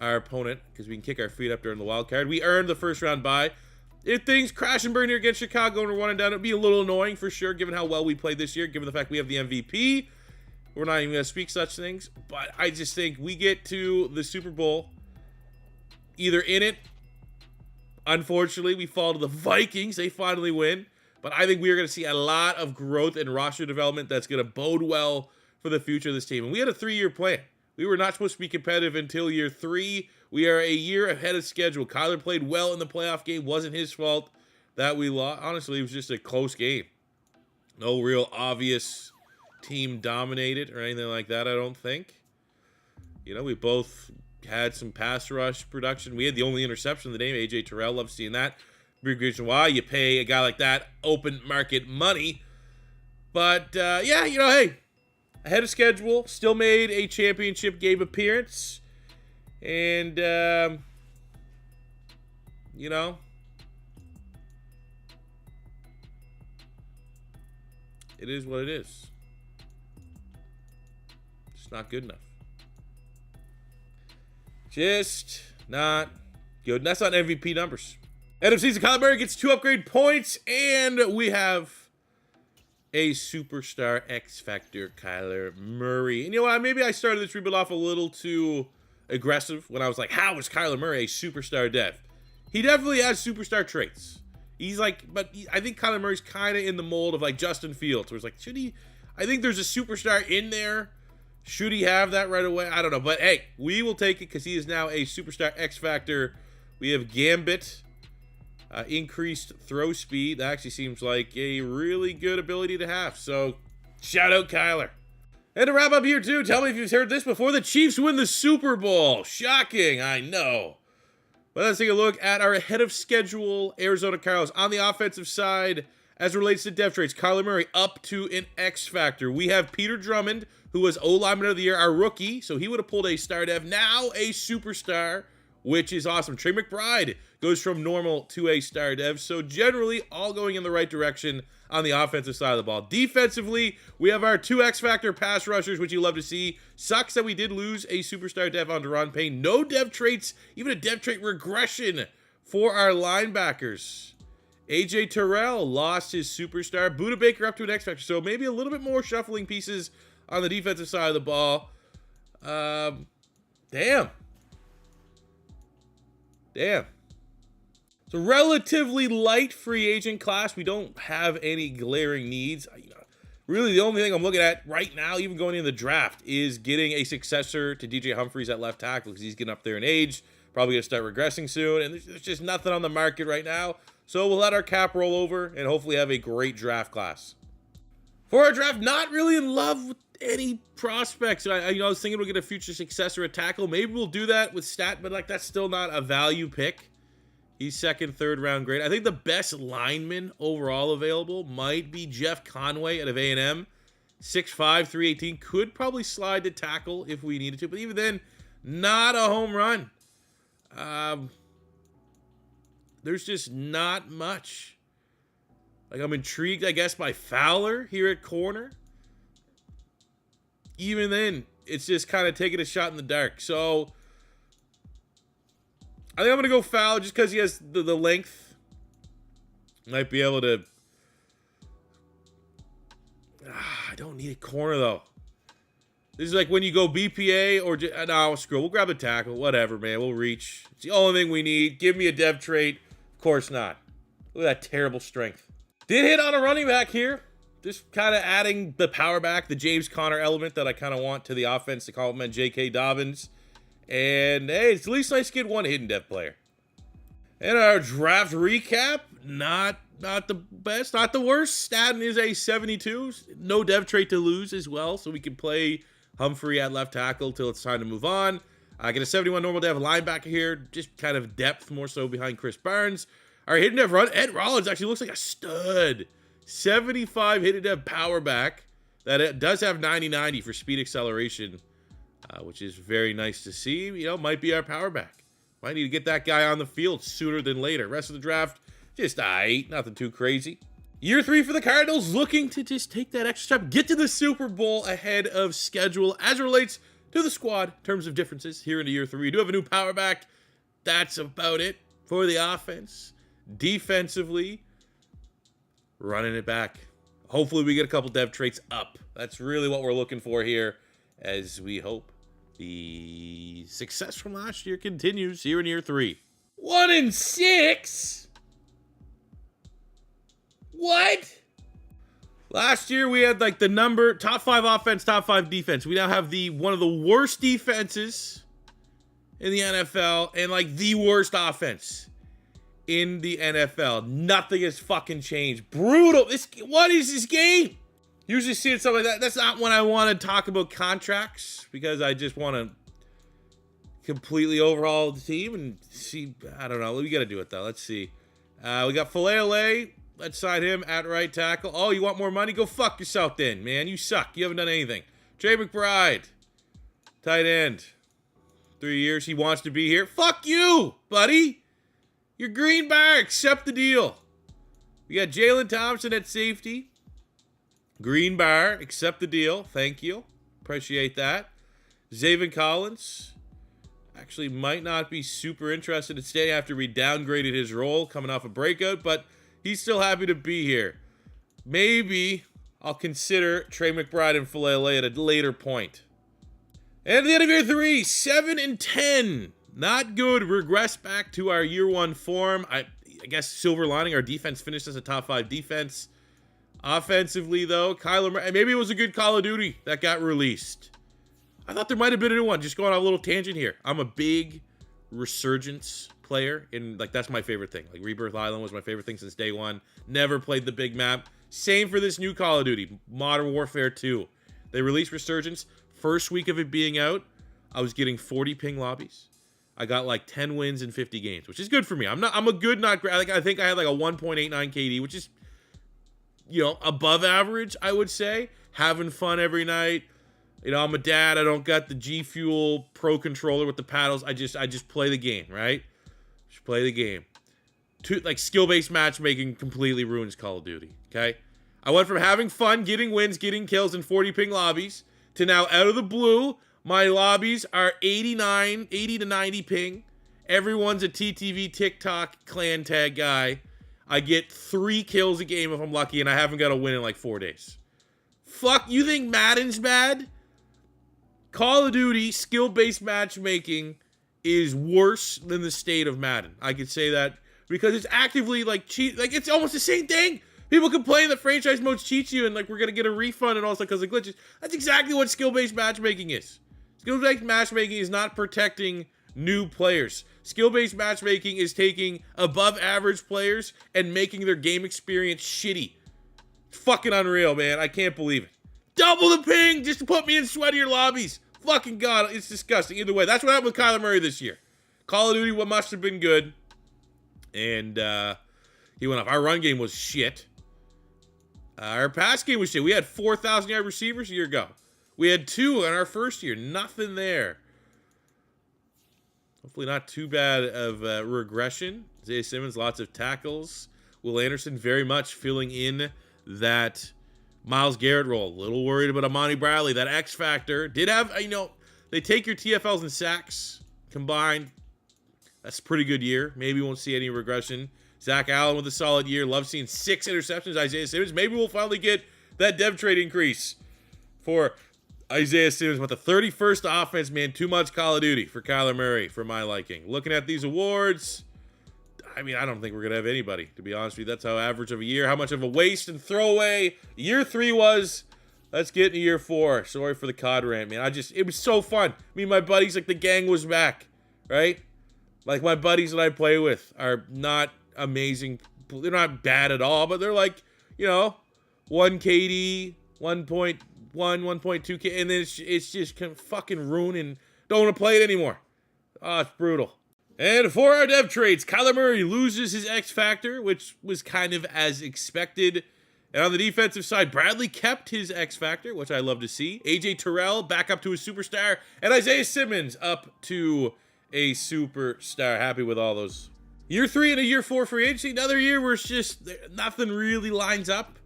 our opponent, because we can kick our feet up during the wild card. We earned the first round bye. If things crash and burn here against Chicago and we're 1 and down, it'd be a little annoying for sure, given how well we played this year, given the fact we have the MVP. We're not even going to speak such things, but I just think we get to the Super Bowl either in it. Unfortunately, we fall to the Vikings. They finally win. But I think we are going to see a lot of growth and roster development that's going to bode well for the future of this team. And we had a 3-year plan. We were not supposed to be competitive until year 3. We are a year ahead of schedule. Kyler played well in the playoff game. Wasn't his fault that we lost. Honestly, it was just a close game. No real obvious team dominated or anything like that, I don't think. We both had some pass rush production. We had the only interception of the day. A.J. Terrell, love seeing that. Big reason why you pay a guy like that open market money. But, yeah, hey, ahead of schedule, still made a championship game appearance. And, It is what it is. It's not good enough. Just not good. And that's not MVP numbers. End of season, Kyler Murray gets 2 upgrade points, and we have a superstar X Factor Kyler Murray. And you know what? Maybe I started this rebuild off a little too aggressive when I was like, how is Kyler Murray a superstar dev? He definitely has superstar traits. He's like, I think Kyler Murray's kind of in the mold of like Justin Fields, where it's like, should he? I think there's a superstar in there. Should he have that right away? I don't know. But hey, we will take it because he is now a superstar X Factor. We have Gambit, increased throw speed. That actually seems like a really good ability to have. So shout out Kyler. And to wrap up here too, tell me if you've heard this before. The Chiefs win the Super Bowl. Shocking, I know. But let's take a look at our ahead of schedule Arizona Cardinals. On the offensive side, as it relates to depth traits, Kyler Murray up to an X Factor. We have Peter Drummond, who was O-Lineman of the Year, our rookie. So he would have pulled a star dev. Now a superstar, which is awesome. Trey McBride goes from normal to a star dev. So generally, all going in the right direction on the offensive side of the ball. Defensively, we have our 2 X Factor pass rushers, which you love to see. Sucks that we did lose a superstar dev on Deron Payne. No dev traits, even a dev trait regression for our linebackers. AJ Terrell lost his superstar. Buda Baker up to an X Factor. So maybe a little bit more shuffling pieces on the defensive side of the ball. Damn. It's a relatively light free agent class. We don't have any glaring needs. Really, the only thing I'm looking at right now, even going into the draft, is getting a successor to DJ Humphries at left tackle because he's getting up there in age. Probably going to start regressing soon. And there's just nothing on the market right now. So we'll let our cap roll over and hopefully have a great draft class. For our draft, not really in love with any prospects. I was thinking we'll get a future successor at tackle. Maybe we'll do that with Stat, but like that's still not a value pick. He's second, third round grade. I think the best lineman overall available might be Jeff Conway out of A&M. 6'5", 318. Could probably slide to tackle if we needed to, but even then, not a home run. There's just not much. Like, I'm intrigued, I guess, by Fowler here at corner. Even then, it's just kind of taking a shot in the dark. So I think I'm going to go Fowler just because he has the length. Might be able to... I don't need a corner, though. This is like when you go BPA or... No, screw it. We'll grab a tackle. Whatever, man. We'll reach. It's the only thing we need. Give me a dev trait. Of course not. Look at that terrible strength. Did hit on a running back here. Just kind of adding the power back, the James Conner element that I kind of want to the offense to complement J.K. Dobbins. And, hey, it's at least nice to get one hidden dev player. And our draft recap, not the best, not the worst. Staten is a 72. No dev trait to lose as well, so we can play Humphrey at left tackle till it's time to move on. I get a 71 normal dev linebacker here, just kind of depth more so behind Chris Barnes. Our hidden dev run, Ed Rollins actually looks like a stud. 75 hidden dev power back. That it does have 90-90 for speed acceleration, which is very nice to see. You know, might be our power back. Might need to get that guy on the field sooner than later. Rest of the draft, just aight, nothing too crazy. Year 3 for the Cardinals, looking to just take that extra step, get to the Super Bowl ahead of schedule as it relates to the squad in terms of differences here into year 3. We do have a new power back. That's about it for the offense. Defensively, running it back. Hopefully we get a couple dev traits up. That's really what we're looking for here as we hope the success from last year continues here in year 3. 1-6? What? Last year we had like the top 5 offense, top 5 defense. We now have one of the worst defenses in the NFL and like the worst offense in the NFL. Nothing has fucking changed. Brutal. What is this game? Usually seeing stuff like that. That's not when I want to talk about contracts because I just want to completely overhaul the team and see. I don't know. We got to do it though. Let's see. We got Falele. Let's sign him at right tackle. Oh, you want more money? Go fuck yourself then, man. You suck. You haven't done anything. Trey McBride. Tight end. 3 years. He wants to be here. Fuck you, buddy. You're green bar. Accept the deal. We got Jalen Thompson at safety. Green bar, accept the deal. Thank you. Appreciate that. Zaven Collins actually might not be super interested in staying after we downgraded his role coming off a breakout, but he's still happy to be here. Maybe I'll consider Trey McBride and Falele at a later point. And at the end of year 3, 7-10. Not good. Regress back to our year 1 form. I guess silver lining, our defense finished as a top 5 defense. Offensively, though, Kyler Murray, maybe it was a good Call of Duty that got released. I thought there might have been a new one. Just going on a little tangent here. I'm a big Resurgence player, and like that's my favorite thing. Like Rebirth Island was my favorite thing since day 1. Never played the big map. Same for this new Call of Duty, Modern Warfare 2. They released Resurgence. First week of it being out, I was getting 40 ping lobbies. I got like 10 wins in 50 games, which is good for me. I'm a good, not great. Like I think I had like a 1.89 KD, which is, you know, above average, I would say. Having fun every night. You know, I'm a dad. I don't got the G Fuel Pro controller with the paddles. I just play the game, right? Just play the game. Like skill-based matchmaking completely ruins Call of Duty. Okay, I went from having fun, getting wins, getting kills in 40 ping lobbies to now out of the blue, my lobbies are 80 to 90 ping. Everyone's a TTV TikTok clan tag guy. I get 3 kills a game if I'm lucky, and I haven't got a win in like 4 days. Fuck, you think Madden's bad? Call of Duty skill-based matchmaking is worse than the state of Madden. I could say that because it's actively like cheat. Like it's almost the same thing. People complain that franchise modes cheat you and like we're gonna get a refund and all that because of glitches. That's exactly what skill-based matchmaking is. Skill-based matchmaking is not protecting new players. Skill-based matchmaking is taking above-average players and making their game experience shitty. It's fucking unreal, man. I can't believe it. Double the ping just to put me in sweatier lobbies. Fucking God, it's disgusting. Either way, that's what happened with Kyler Murray this year. Call of Duty, what must have been good. And he went off. Our run game was shit. Our pass game was shit. We had 4,000-yard receivers a year ago. We had 2 in our first year. Nothing there. Hopefully not too bad of regression. Isaiah Simmons, lots of tackles. Will Anderson very much filling in that Myles Garrett role. A little worried about Amani Bradley. That X factor. Did have, you know, they take your TFLs and sacks combined. That's a pretty good year. Maybe we won't see any regression. Zach Allen with a solid year. Love seeing 6 interceptions. Isaiah Simmons. Maybe we'll finally get that dev trade increase for Isaiah Simmons. With the 31st offense, man. Too much Call of Duty for Kyler Murray, for my liking. Looking at these awards, I mean, I don't think we're going to have anybody, to be honest with you. That's how average of a year, how much of a waste and throwaway year 3 was. Let's get into year 4. Sorry for the COD rant, man. It was so fun. Me and my buddies, like the gang was back, right? Like my buddies that I play with are not amazing. They're not bad at all, but they're like, you know, 1 KD, 1.1, 1.2 K, and then it's just fucking ruining. Don't want to play it anymore. Oh, it's brutal. And for our dev trades, Kyler Murray loses his X Factor, which was kind of as expected. And on the defensive side, Bradley kept his X Factor, which I love to see. AJ Terrell back up to a superstar. And Isaiah Simmons up to a superstar. Happy with all those. Year 3 and a year 4 free agency. Another year where it's just nothing really lines up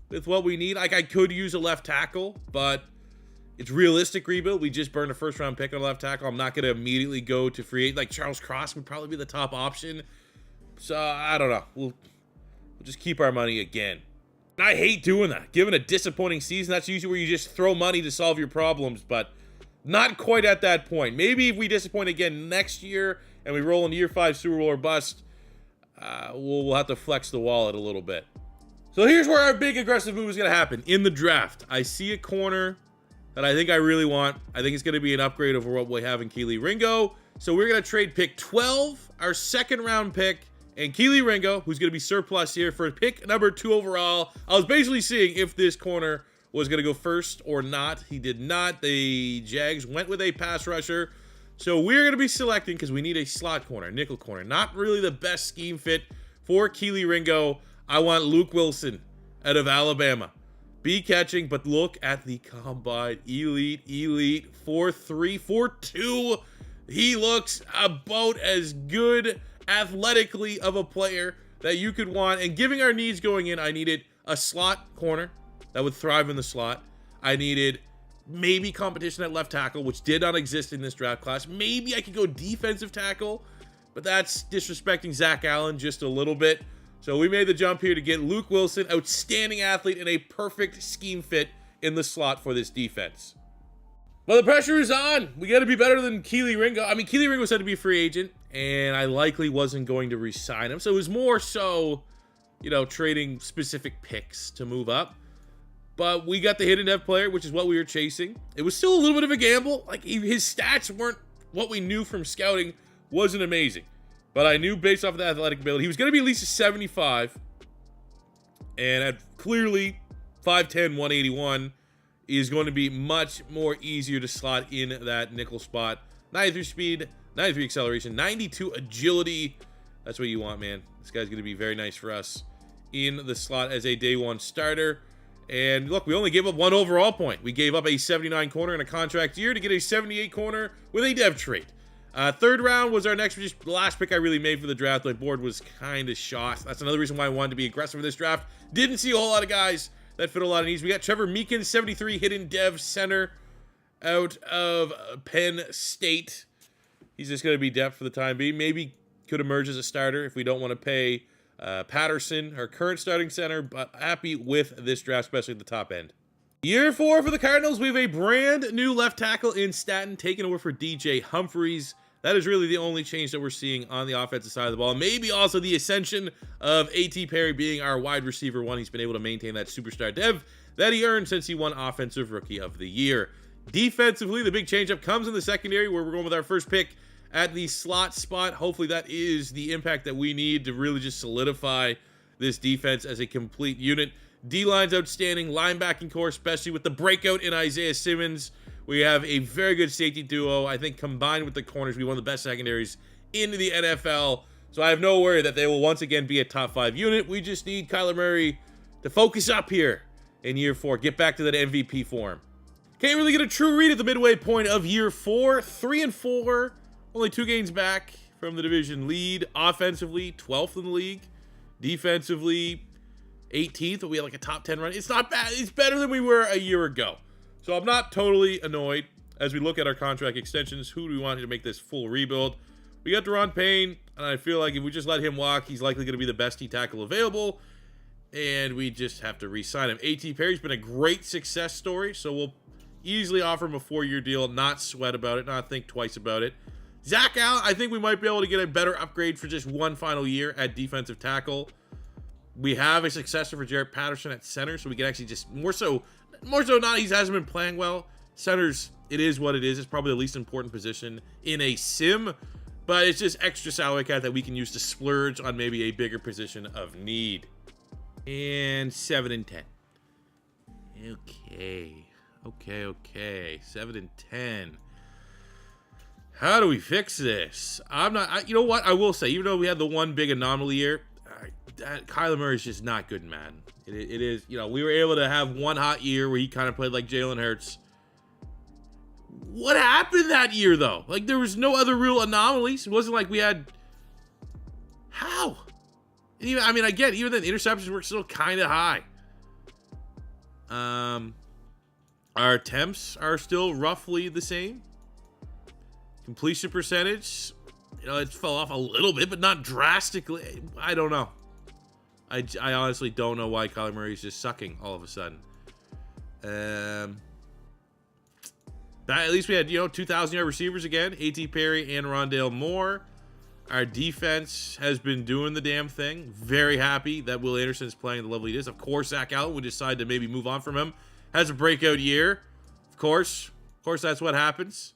with what we need. Like I could use a left tackle, but it's realistic rebuild. We just burned a first-round pick on left tackle. I'm not going to immediately go to free agent. Like, Charles Cross would probably be the top option. So, I don't know. We'll just keep our money again. And I hate doing that. Given a disappointing season, that's usually where you just throw money to solve your problems. But not quite at that point. Maybe if we disappoint again next year and we roll into year 5 Super Bowl or bust, we'll have to flex the wallet a little bit. So, here's where our big aggressive move is going to happen. In the draft, I see a corner that I think I really want. I think it's going to be an upgrade over what we have in Kelee Ringo. So we're going to trade pick 12, our 2nd round pick, and Kelee Ringo, who's going to be surplus here, for pick number 2 overall. I was basically seeing if this corner was going to go first or not. He did not. The Jags went with a pass rusher. So we're going to be selecting, because we need a slot corner, nickel corner. Not really the best scheme fit for Kelee Ringo. I want Luke Wilson out of Alabama. Be catching, but look at the combine. Elite, 4'3", 4'2". He looks about as good athletically of a player that you could want. And giving our needs going in, I needed a slot corner. that would thrive in the slot. I needed maybe competition at left tackle, which did not exist in this draft class. Maybe I could go defensive tackle, but that's disrespecting Zach Allen just a little bit. So we made the jump here to get Luke Wilson, outstanding athlete and a perfect scheme fit in the slot for this defense. Well, the pressure is on. We got to be better than Keely Ringo. I mean, Keely Ringo said to be a free agent, and I likely wasn't going to re-sign him. So it was more so, you know, trading specific picks to move up. But we got the hidden dev player, which is what we were chasing. It was still a little bit of a gamble. Like, his stats weren't what we knew from scouting. Wasn't amazing. But I knew based off of the athletic ability, he was going to be at least a 75. And at clearly 5'10", 181, is going to be much more easier to slot in that nickel spot. 93 speed, 93 acceleration, 92 agility. That's what you want, man. This guy's going to be very nice for us in the slot as a day one starter. And look, we only gave up 1 overall point. We gave up a 79 corner in a contract year to get a 78 corner with a dev trade. Third round was our next, just the last pick I really made for the draft. My board was kind of shot. That's another reason why I wanted to be aggressive for this draft. Didn't see a whole lot of guys that fit a lot of needs. We got Trevor Meekins, 73, hidden dev center out of Penn State. He's just going to be depth for the time being. Maybe could emerge as a starter if we don't want to pay Patterson, our current starting center, but happy with this draft, especially at the top end. Year 4 for the Cardinals. We have a brand new left tackle in Stanton, taken over for DJ Humphries. That is really the only change that we're seeing on the offensive side of the ball. Maybe also the ascension of A.T. Perry being our wide receiver one. He's been able to maintain that superstar dev that he earned since he won Offensive Rookie of the Year. Defensively, the big changeup comes in the secondary, where we're going with our first pick at the slot spot. Hopefully that is the impact that we need to really just solidify this defense as a complete unit. D-line's outstanding, linebacking core, especially with the breakout in Isaiah Simmons. We have a very good safety duo. I think combined with the corners, we one of the best secondaries in the NFL. So I have no worry that they will once again be a top 5 unit. We just need Kyler Murray to focus up here in year 4. Get back to that MVP form. Can't really get a true read at the midway point of year 4. 3-4, only 2 games back from the division lead. Offensively, 12th in the league. Defensively, 18th, but we had like a top 10 run. It's not bad. It's better than we were a year ago. So I'm not totally annoyed as we look at our contract extensions. Who do we want to make this full rebuild? We got Deron Payne, and I feel like if we just let him walk, he's likely going to be the best D-tackle available, and we just have to re-sign him. A.T. Perry's been a great success story, so we'll easily offer him a 4-year deal, not sweat about it, not think twice about it. Zach Allen, I think we might be able to get a better upgrade for just one final year at defensive tackle. We have a successor for Jarrett Patterson at center, so we can actually just more so not he hasn't been playing well. Centers, it is what it is. It's probably the least important position in a sim, but it's just extra salary cap that we can use to splurge on maybe a bigger position of need. And 7 and 10. Okay. 7 and 10. How do we fix this? You know what? I will say, even though we had the one big anomaly year, Kyler Murray is just not good in Madden. It is, you know, we were able to have one hot year where he kind of played like Jalen Hurts. What happened that year, though? Like, there was no other real anomalies. It wasn't like we had... How? And even, I mean, again, even then, interceptions were still kind of high. Our attempts are still roughly the same. Completion percentage, you know, it fell off a little bit, but not drastically. I don't know. I honestly don't know why Kyler Murray is just sucking all of a sudden. At least we had, you know, 2,000-yard receivers again. A.T. Perry and Rondale Moore. Our defense has been doing the damn thing. Very happy that Will Anderson's playing the level he is. Of course, Zach Allen would decide to maybe move on from him. Has a breakout year. Of course, that's what happens.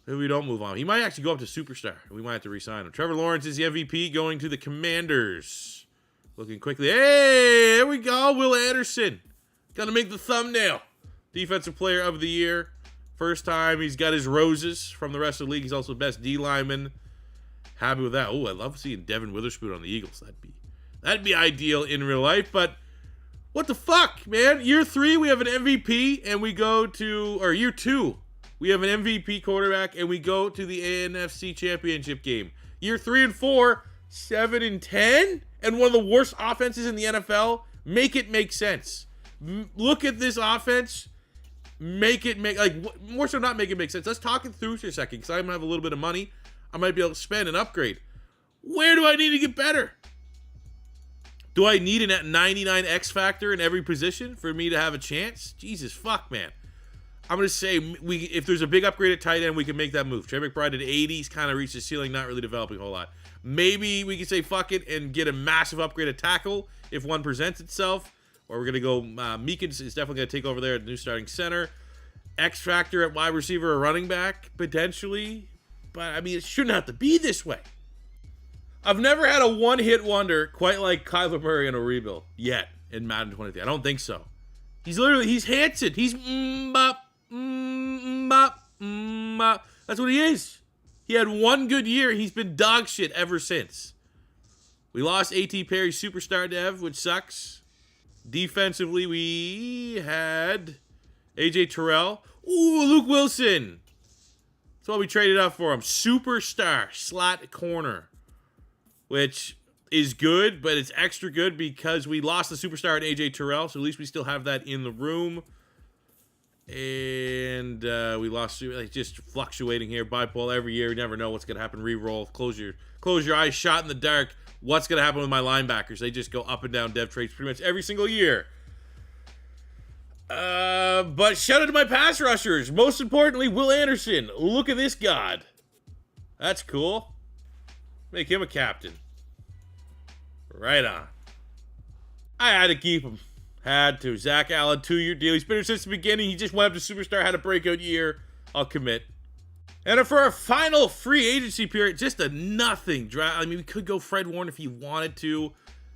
Maybe we don't move on. He might actually go up to superstar. We might have to re-sign him. Trevor Lawrence is the MVP, going to the Commanders. Looking quickly. Hey, there we go. Will Anderson. Got to make the thumbnail. Defensive player of the year. First time he's got his roses from the rest of the league. He's also the best D lineman. Happy with that. Oh, I love seeing Devin Witherspoon on the Eagles. That'd be ideal in real life. But what the fuck, man? Year 3, we have an MVP, and we go to, or year 2, we have an MVP quarterback, and we go to the NFC Championship game. Year 3 and 4, 7 and 10, and one of the worst offenses in the NFL. Make it make sense. Look at this offense. Make it make, like, more so not make it make sense. Let's talk it through for a second, because I'm gonna have a little bit of money I might be able to spend and upgrade. Where do I need to get better? Do I need a 99 X factor in every position for me to have a chance? Jesus fuck, man. I'm going to say if there's a big upgrade at tight end, we can make that move. Trey McBride at 80s kind of reached the ceiling, not really developing a whole lot. Maybe we can say fuck it and get a massive upgrade at tackle if one presents itself. Or we're going to go, Meekins is definitely going to take over there at the new starting center. X factor at wide receiver or running back, potentially. But, I mean, it shouldn't have to be this way. I've never had a one-hit wonder quite like Kyler Murray in a rebuild yet in Madden 23. I don't think so. He's Hanson. He's bop, bop, bop. That's what he is. He had one good year. He's been dog shit ever since. We lost A.T. Perry superstar dev, which sucks. Defensively, we had A.J. Terrell. Ooh, Luke Wilson. That's what we traded up for him. Superstar slot corner. Which is good, but it's extra good because we lost the superstar at A.J. Terrell, so at least we still have that in the room. And we lost, like, just fluctuating here. Bipolar every year. You never know what's going to happen. Re-roll. Close your eyes. Shot in the dark. What's going to happen with my linebackers? They just go up and down dev trades pretty much every single year. But shout out to my pass rushers. Most importantly, Will Anderson. Look at this god. That's cool. Make him a captain. Right on. I had to keep him. Had to. Zach Allen, 2-year deal. He's been here since the beginning. He just went up to superstar, had a breakout year. I'll commit. And for our final free agency period, just a nothing draft. I mean, we could go Fred Warner if you wanted to.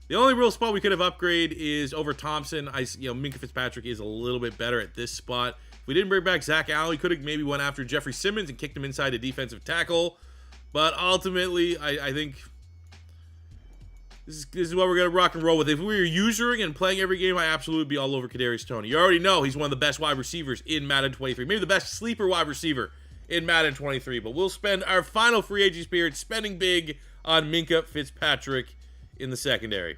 The only real spot we could have upgraded is over Thompson. Minkah Fitzpatrick is a little bit better at this spot. If we didn't bring back Zach Allen, we could have maybe went after Jeffrey Simmons and kicked him inside a defensive tackle. But ultimately, I think this is what we're going to rock and roll with. If we were usering and playing every game, I absolutely would be all over Kadarius Toney. You already know he's one of the best wide receivers in Madden 23. Maybe the best sleeper wide receiver in Madden 23. But we'll spend our final free agency period spending big on Minkah Fitzpatrick in the secondary.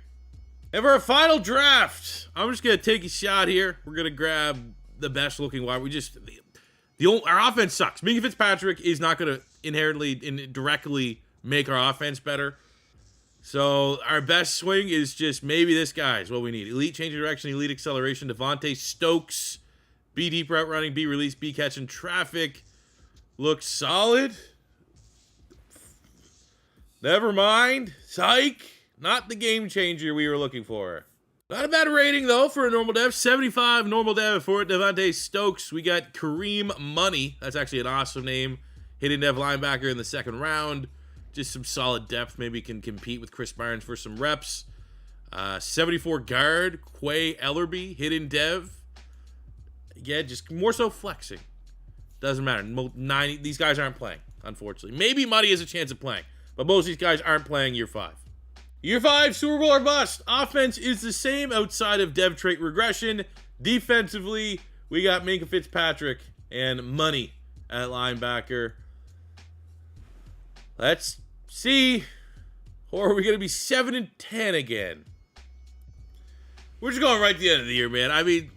And for our final draft, I'm just going to take a shot here. We're going to grab the best looking wide. Our offense sucks. Minkah Fitzpatrick is not going to directly make our offense better. So our best swing is just maybe this guy is what we need. Elite change of direction, elite acceleration. Devontae Stokes, B deep route running, B release, B catching traffic. Looks solid. Never mind. Psych. Not the game changer we were looking for. Not a bad rating, though, for a normal dev. 75 normal dev for Devontae Stokes. We got Kareem Money. That's actually an awesome name. Hidden dev linebacker in the second round. Just some solid depth. Maybe can compete with Chris Barnes for some reps. 74 guard. Quay Ellerby. Hidden dev. Yeah, just more so flexing. Doesn't matter. 90, these guys aren't playing, unfortunately. Maybe Money has a chance of playing. But most of these guys aren't playing year 5. Year 5, Super Bowl or bust. Offense is the same outside of dev trait regression. Defensively, we got Minkah Fitzpatrick and Money at linebacker. Let's see. Or are we going to be 7-10 again? We're just going right to the end of the year, man. I mean,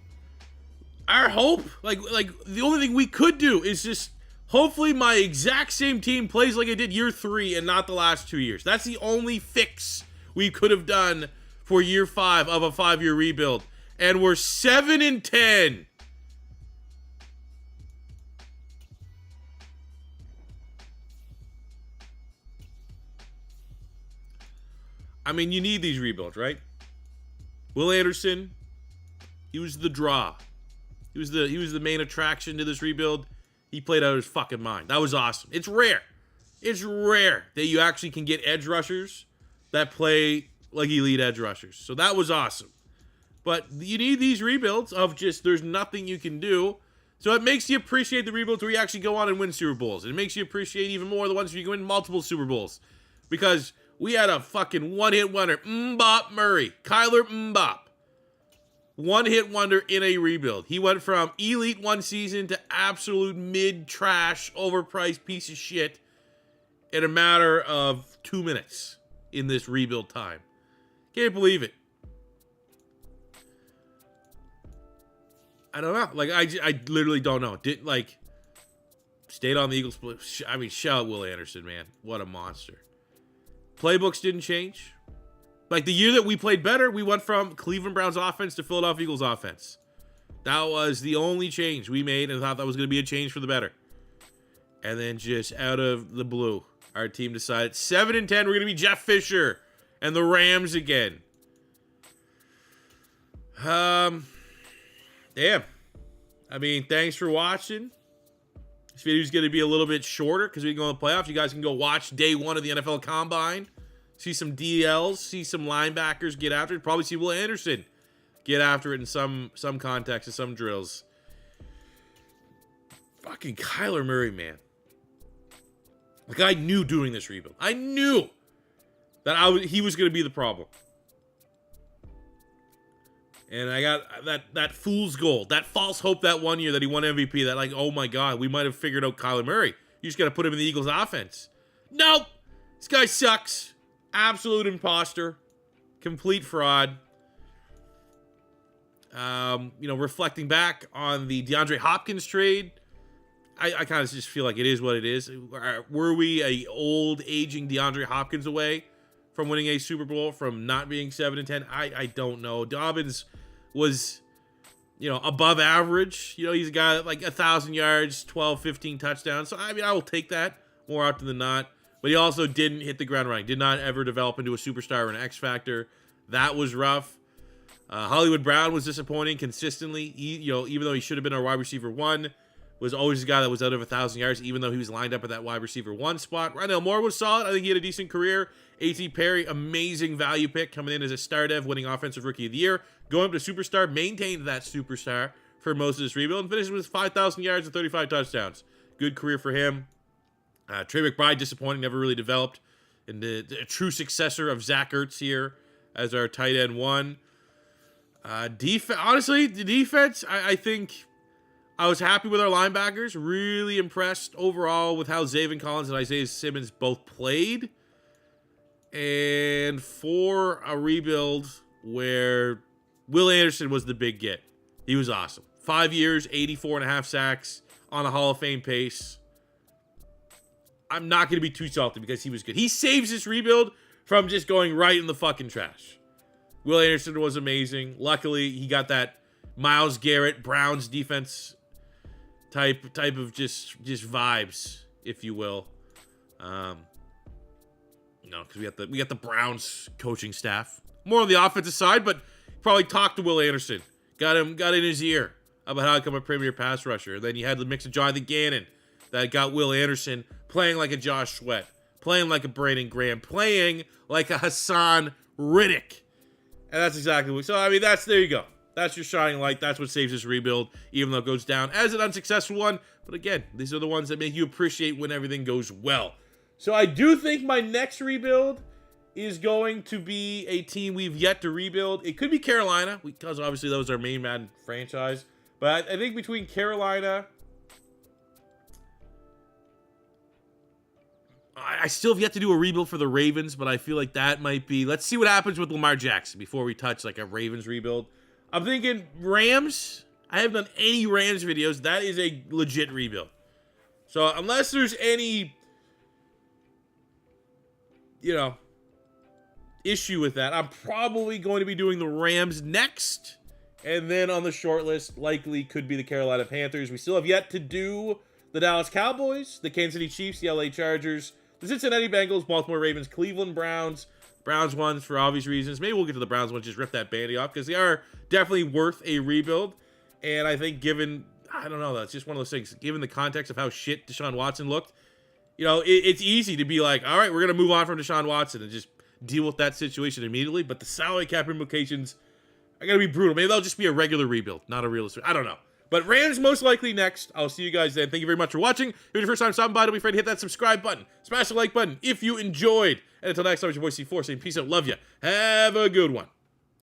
our hope, like the only thing we could do is just hopefully my exact same team plays like I did year 3 and not the last 2 years. That's the only fix we could have done for year 5 of a 5-year rebuild. And we're 7-10. I mean, you need these rebuilds, right? Will Anderson, he was the draw. He was the main attraction to this rebuild. He played out of his fucking mind. That was awesome. It's rare. It's rare that you actually can get edge rushers that play like elite edge rushers. So that was awesome. But you need these rebuilds of just there's nothing you can do. So it makes you appreciate the rebuilds where you actually go on and win Super Bowls. It makes you appreciate even more the ones where you can win multiple Super Bowls. Because we had a fucking one-hit wonder. Mbop Murray. Kyler Mbop. One-hit wonder in a rebuild. He went from elite one season to absolute mid-trash, overpriced piece of shit in a matter of 2 minutes in this rebuild time. Can't believe it. I don't know. Like, I literally don't know. Didn't, like, stayed on the Eagles. I mean, shout out Will Anderson, man. What a monster. Playbooks didn't change. Like, the year that we played better, we went from Cleveland Browns offense to Philadelphia Eagles offense. That was the only change we made, and thought that was going to be a change for the better. And then just out of the blue, our team decided 7-10, we're going to be Jeff Fisher and the Rams again. Damn. I mean, thanks for watching. This video is going to be a little bit shorter because we can go in the playoffs. You guys can go watch day 1 of the NFL Combine. See some DLs, see some linebackers get after it. Probably see Will Anderson get after it in some context and some drills. Fucking Kyler Murray, man. Like, I knew doing this rebuild. I knew that he was going to be the problem. And I got that fool's gold, that false hope that one year that he won MVP, that like, oh my God, we might have figured out Kyler Murray. You just got to put him in the Eagles offense. Nope. This guy sucks. Absolute imposter. Complete fraud. Reflecting back on the DeAndre Hopkins trade, I kind of just feel like it is what it is. Were we a old, aging DeAndre Hopkins away from winning a Super Bowl, from not being 7-10? I don't know. Dobbins was, above average. He's a guy that, like, 1,000 yards, 12, 15 touchdowns. So, I mean, I will take that more often than not. But he also didn't hit the ground running. Did not ever develop into a superstar or an X factor. That was rough. Hollywood Brown was disappointing consistently. Even though he should have been our wide receiver 1, was always a guy that was out of 1,000 yards, even though he was lined up at that wide receiver 1 spot. Rondale Moore was solid. I think he had a decent career. A.T. Perry, amazing value pick, coming in as a star dev, winning Offensive Rookie of the Year. Going up to superstar, maintained that superstar for most of this rebuild, and finished with 5,000 yards and 35 touchdowns. Good career for him. Trey McBride, disappointing, never really developed into a true successor of Zach Ertz here as our tight end 1. Honestly, the defense, I think I was happy with our linebackers. Really impressed overall with how Zaven Collins and Isaiah Simmons both played. And for a rebuild where Will Anderson was the big get, he was awesome. 5 years, 84.5 sacks on a Hall of Fame pace. I'm not going to be too salty because he was good. He saves this rebuild from just going right in the fucking trash. Will Anderson was amazing. Luckily, he got that Myles Garrett, Browns defense type of just vibes, if you will. Because we got the Browns coaching staff. More on the offensive side, but probably talked to Will Anderson. Got in his ear about how to become a premier pass rusher. And then you had the mix of Jonathan Gannon that got Will Anderson playing like a Josh Sweat, playing like a Brandon Graham, playing like a Hassan Riddick. And that's exactly what. So, I mean, there you go. That's your shining light. That's what saves this rebuild, even though it goes down as an unsuccessful one. But again, these are the ones that make you appreciate when everything goes well. So I do think my next rebuild is going to be a team we've yet to rebuild. It could be Carolina, because obviously that was our main Madden franchise. But I think between Carolina, I still have yet to do a rebuild for the Ravens, but I feel like that might be... Let's see what happens with Lamar Jackson before we touch like a Ravens rebuild. I'm thinking Rams. I haven't done any Rams videos. That is a legit rebuild. So unless there's any, issue with that, I'm probably going to be doing the Rams next. And then on the short list, likely could be the Carolina Panthers. We still have yet to do the Dallas Cowboys, the Kansas City Chiefs, the LA Chargers, the Cincinnati Bengals, Baltimore Ravens, Cleveland Browns. Browns ones for obvious reasons. Maybe we'll get to the Browns ones, just rip that Band-Aid off, because they are definitely worth a rebuild. And I think that's just one of those things, given the context of how shit Deshaun Watson looked, it's easy to be like, all right, we're going to move on from Deshaun Watson and just deal with that situation immediately. But the salary cap implications are going to be brutal. Maybe that'll just be a regular rebuild, not a realistic. I don't know. But Rams most likely next. I'll see you guys then. Thank you very much for watching. If it's your first time stopping by, don't be afraid to hit that subscribe button. Smash the like button if you enjoyed. And until next time, it's your boy C4 saying peace out, love ya. Have a good one.